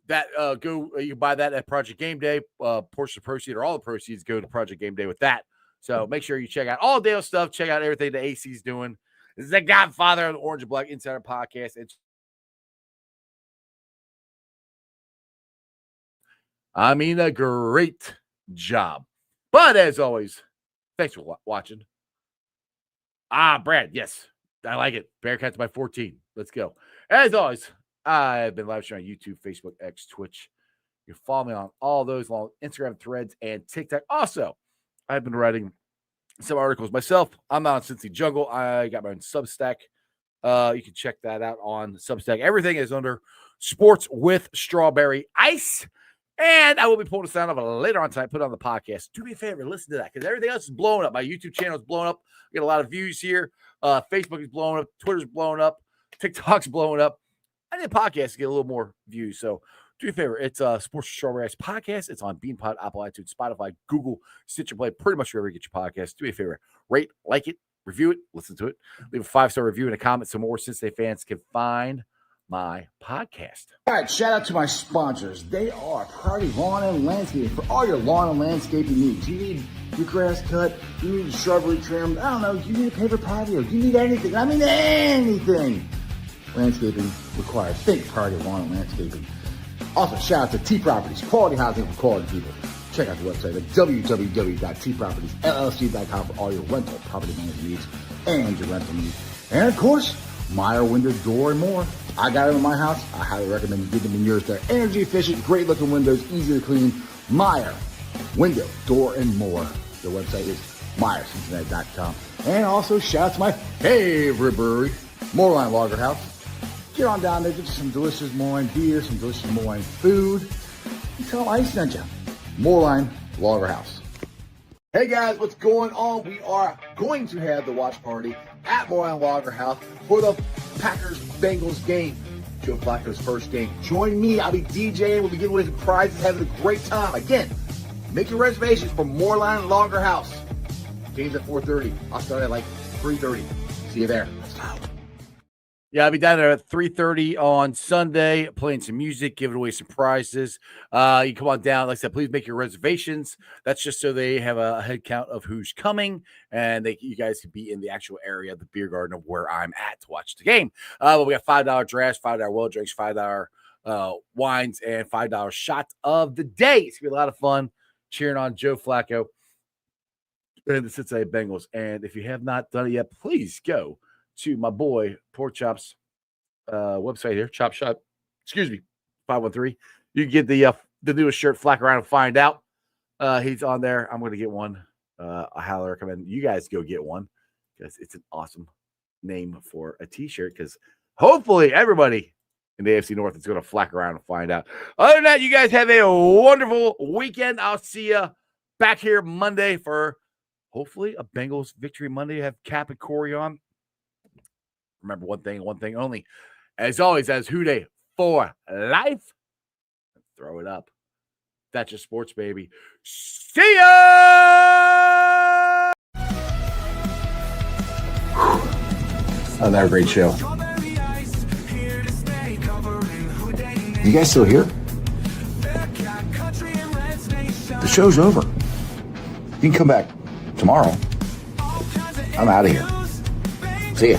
that you can buy that at Project Game Day. Portion of proceeds or all the proceeds go to Project Game Day with that. So make sure you check out all Dale's stuff. Check out everything that AC's doing. This is the Godfather of the Orange and Black Insider Podcast. A great job. But as always, thanks for watching. Brad, yes, I like it. Bearcats by 14. Let's go. As always, I've been live streaming on YouTube, Facebook, X, Twitch. You can follow me on all those along Instagram, Threads, and TikTok. Also, I've been writing some articles myself. I'm not on Cincy Jungle. I got my own Substack. You can check that out on Substack. Everything is under Sports with Strawberry Ice. And I will be pulling the sound of it later on tonight. Put it on the podcast. Do me a favor, listen to that because everything else is blowing up. My YouTube channel is blowing up. I get a lot of views here. Facebook is blowing up. Twitter's blowing up. TikTok's blowing up. I need a podcast to get a little more views. So do me a favor. It's Sports with Strawberry Ice podcast. It's on BeanPod, Apple, iTunes, Spotify, Google, Stitcher Play, pretty much wherever you get your podcast. Do me a favor. Rate, like it, review it, listen to it. Leave a 5-star review and a comment so more Cincinnati fans can find my podcast. All right, shout out to my sponsors. They are Priority Lawn and Landscaping for all your lawn and landscaping needs. You need your grass cut, you need shrubbery trimmed, I don't know, you need a paper patio, you need anything. I mean anything. Landscaping required. Think Priority Lawn and Landscaping. Also, shout out to T Properties, quality housing for quality people. Check out the website at www.tpropertiesllc.com for all your rental property management needs and your rental needs. And of course, Meyer Window, Door, and more. I got them in my house. I highly recommend you get them in yours. They're energy efficient, great looking windows, easy to clean. Meyer Window, Door, and more. The website is MeyerCincinnati.com. And also shout out to my favorite brewery, Moorline Lager House. Get on down there, get you some delicious Moorline beer, some delicious Moorline food. And tell them I sent you. Moorline Lager House. Hey guys, what's going on? We are going to have the watch party at Moorline Lager House for the Packers-Bengals game. Joe Flacco's first game. Join me. I'll be DJing. We'll be giving away some prizes, having a great time. Again, make your reservations for Moorline Lager House. Game's at 4:30. I'll start at like 3:30. See you there. Let's go. Yeah, I'll be down there at 3:30 on Sunday, playing some music, giving away some prizes. You come on down. Like I said, please make your reservations. That's just so they have a head count of who's coming, and you guys can be in the actual area, the beer garden of where I'm at to watch the game. But we got $5 drafts, $5 well drinks, $5 wines, and $5 shot of the day. It's gonna be a lot of fun cheering on Joe Flacco and the Cincinnati Bengals. And if you have not done it yet, please go to my boy Pork Chop's website here, Chop Shop. 513. You can get the newest shirt, Flack Around and Find Out. He's on there. I'm going to get one. I highly recommend you guys go get one because it's an awesome name for a T-shirt. Because hopefully everybody in the AFC North is going to flack around and find out. Other than that, you guys have a wonderful weekend. I'll see you back here Monday for hopefully a Bengals victory Monday. Have Cap and Corey on. Remember one thing only. As always, as Who Dey for life. Throw it up. That's your sports, baby. See ya! Another great show. You guys still here? The show's over. You can come back tomorrow. I'm out of here. See ya.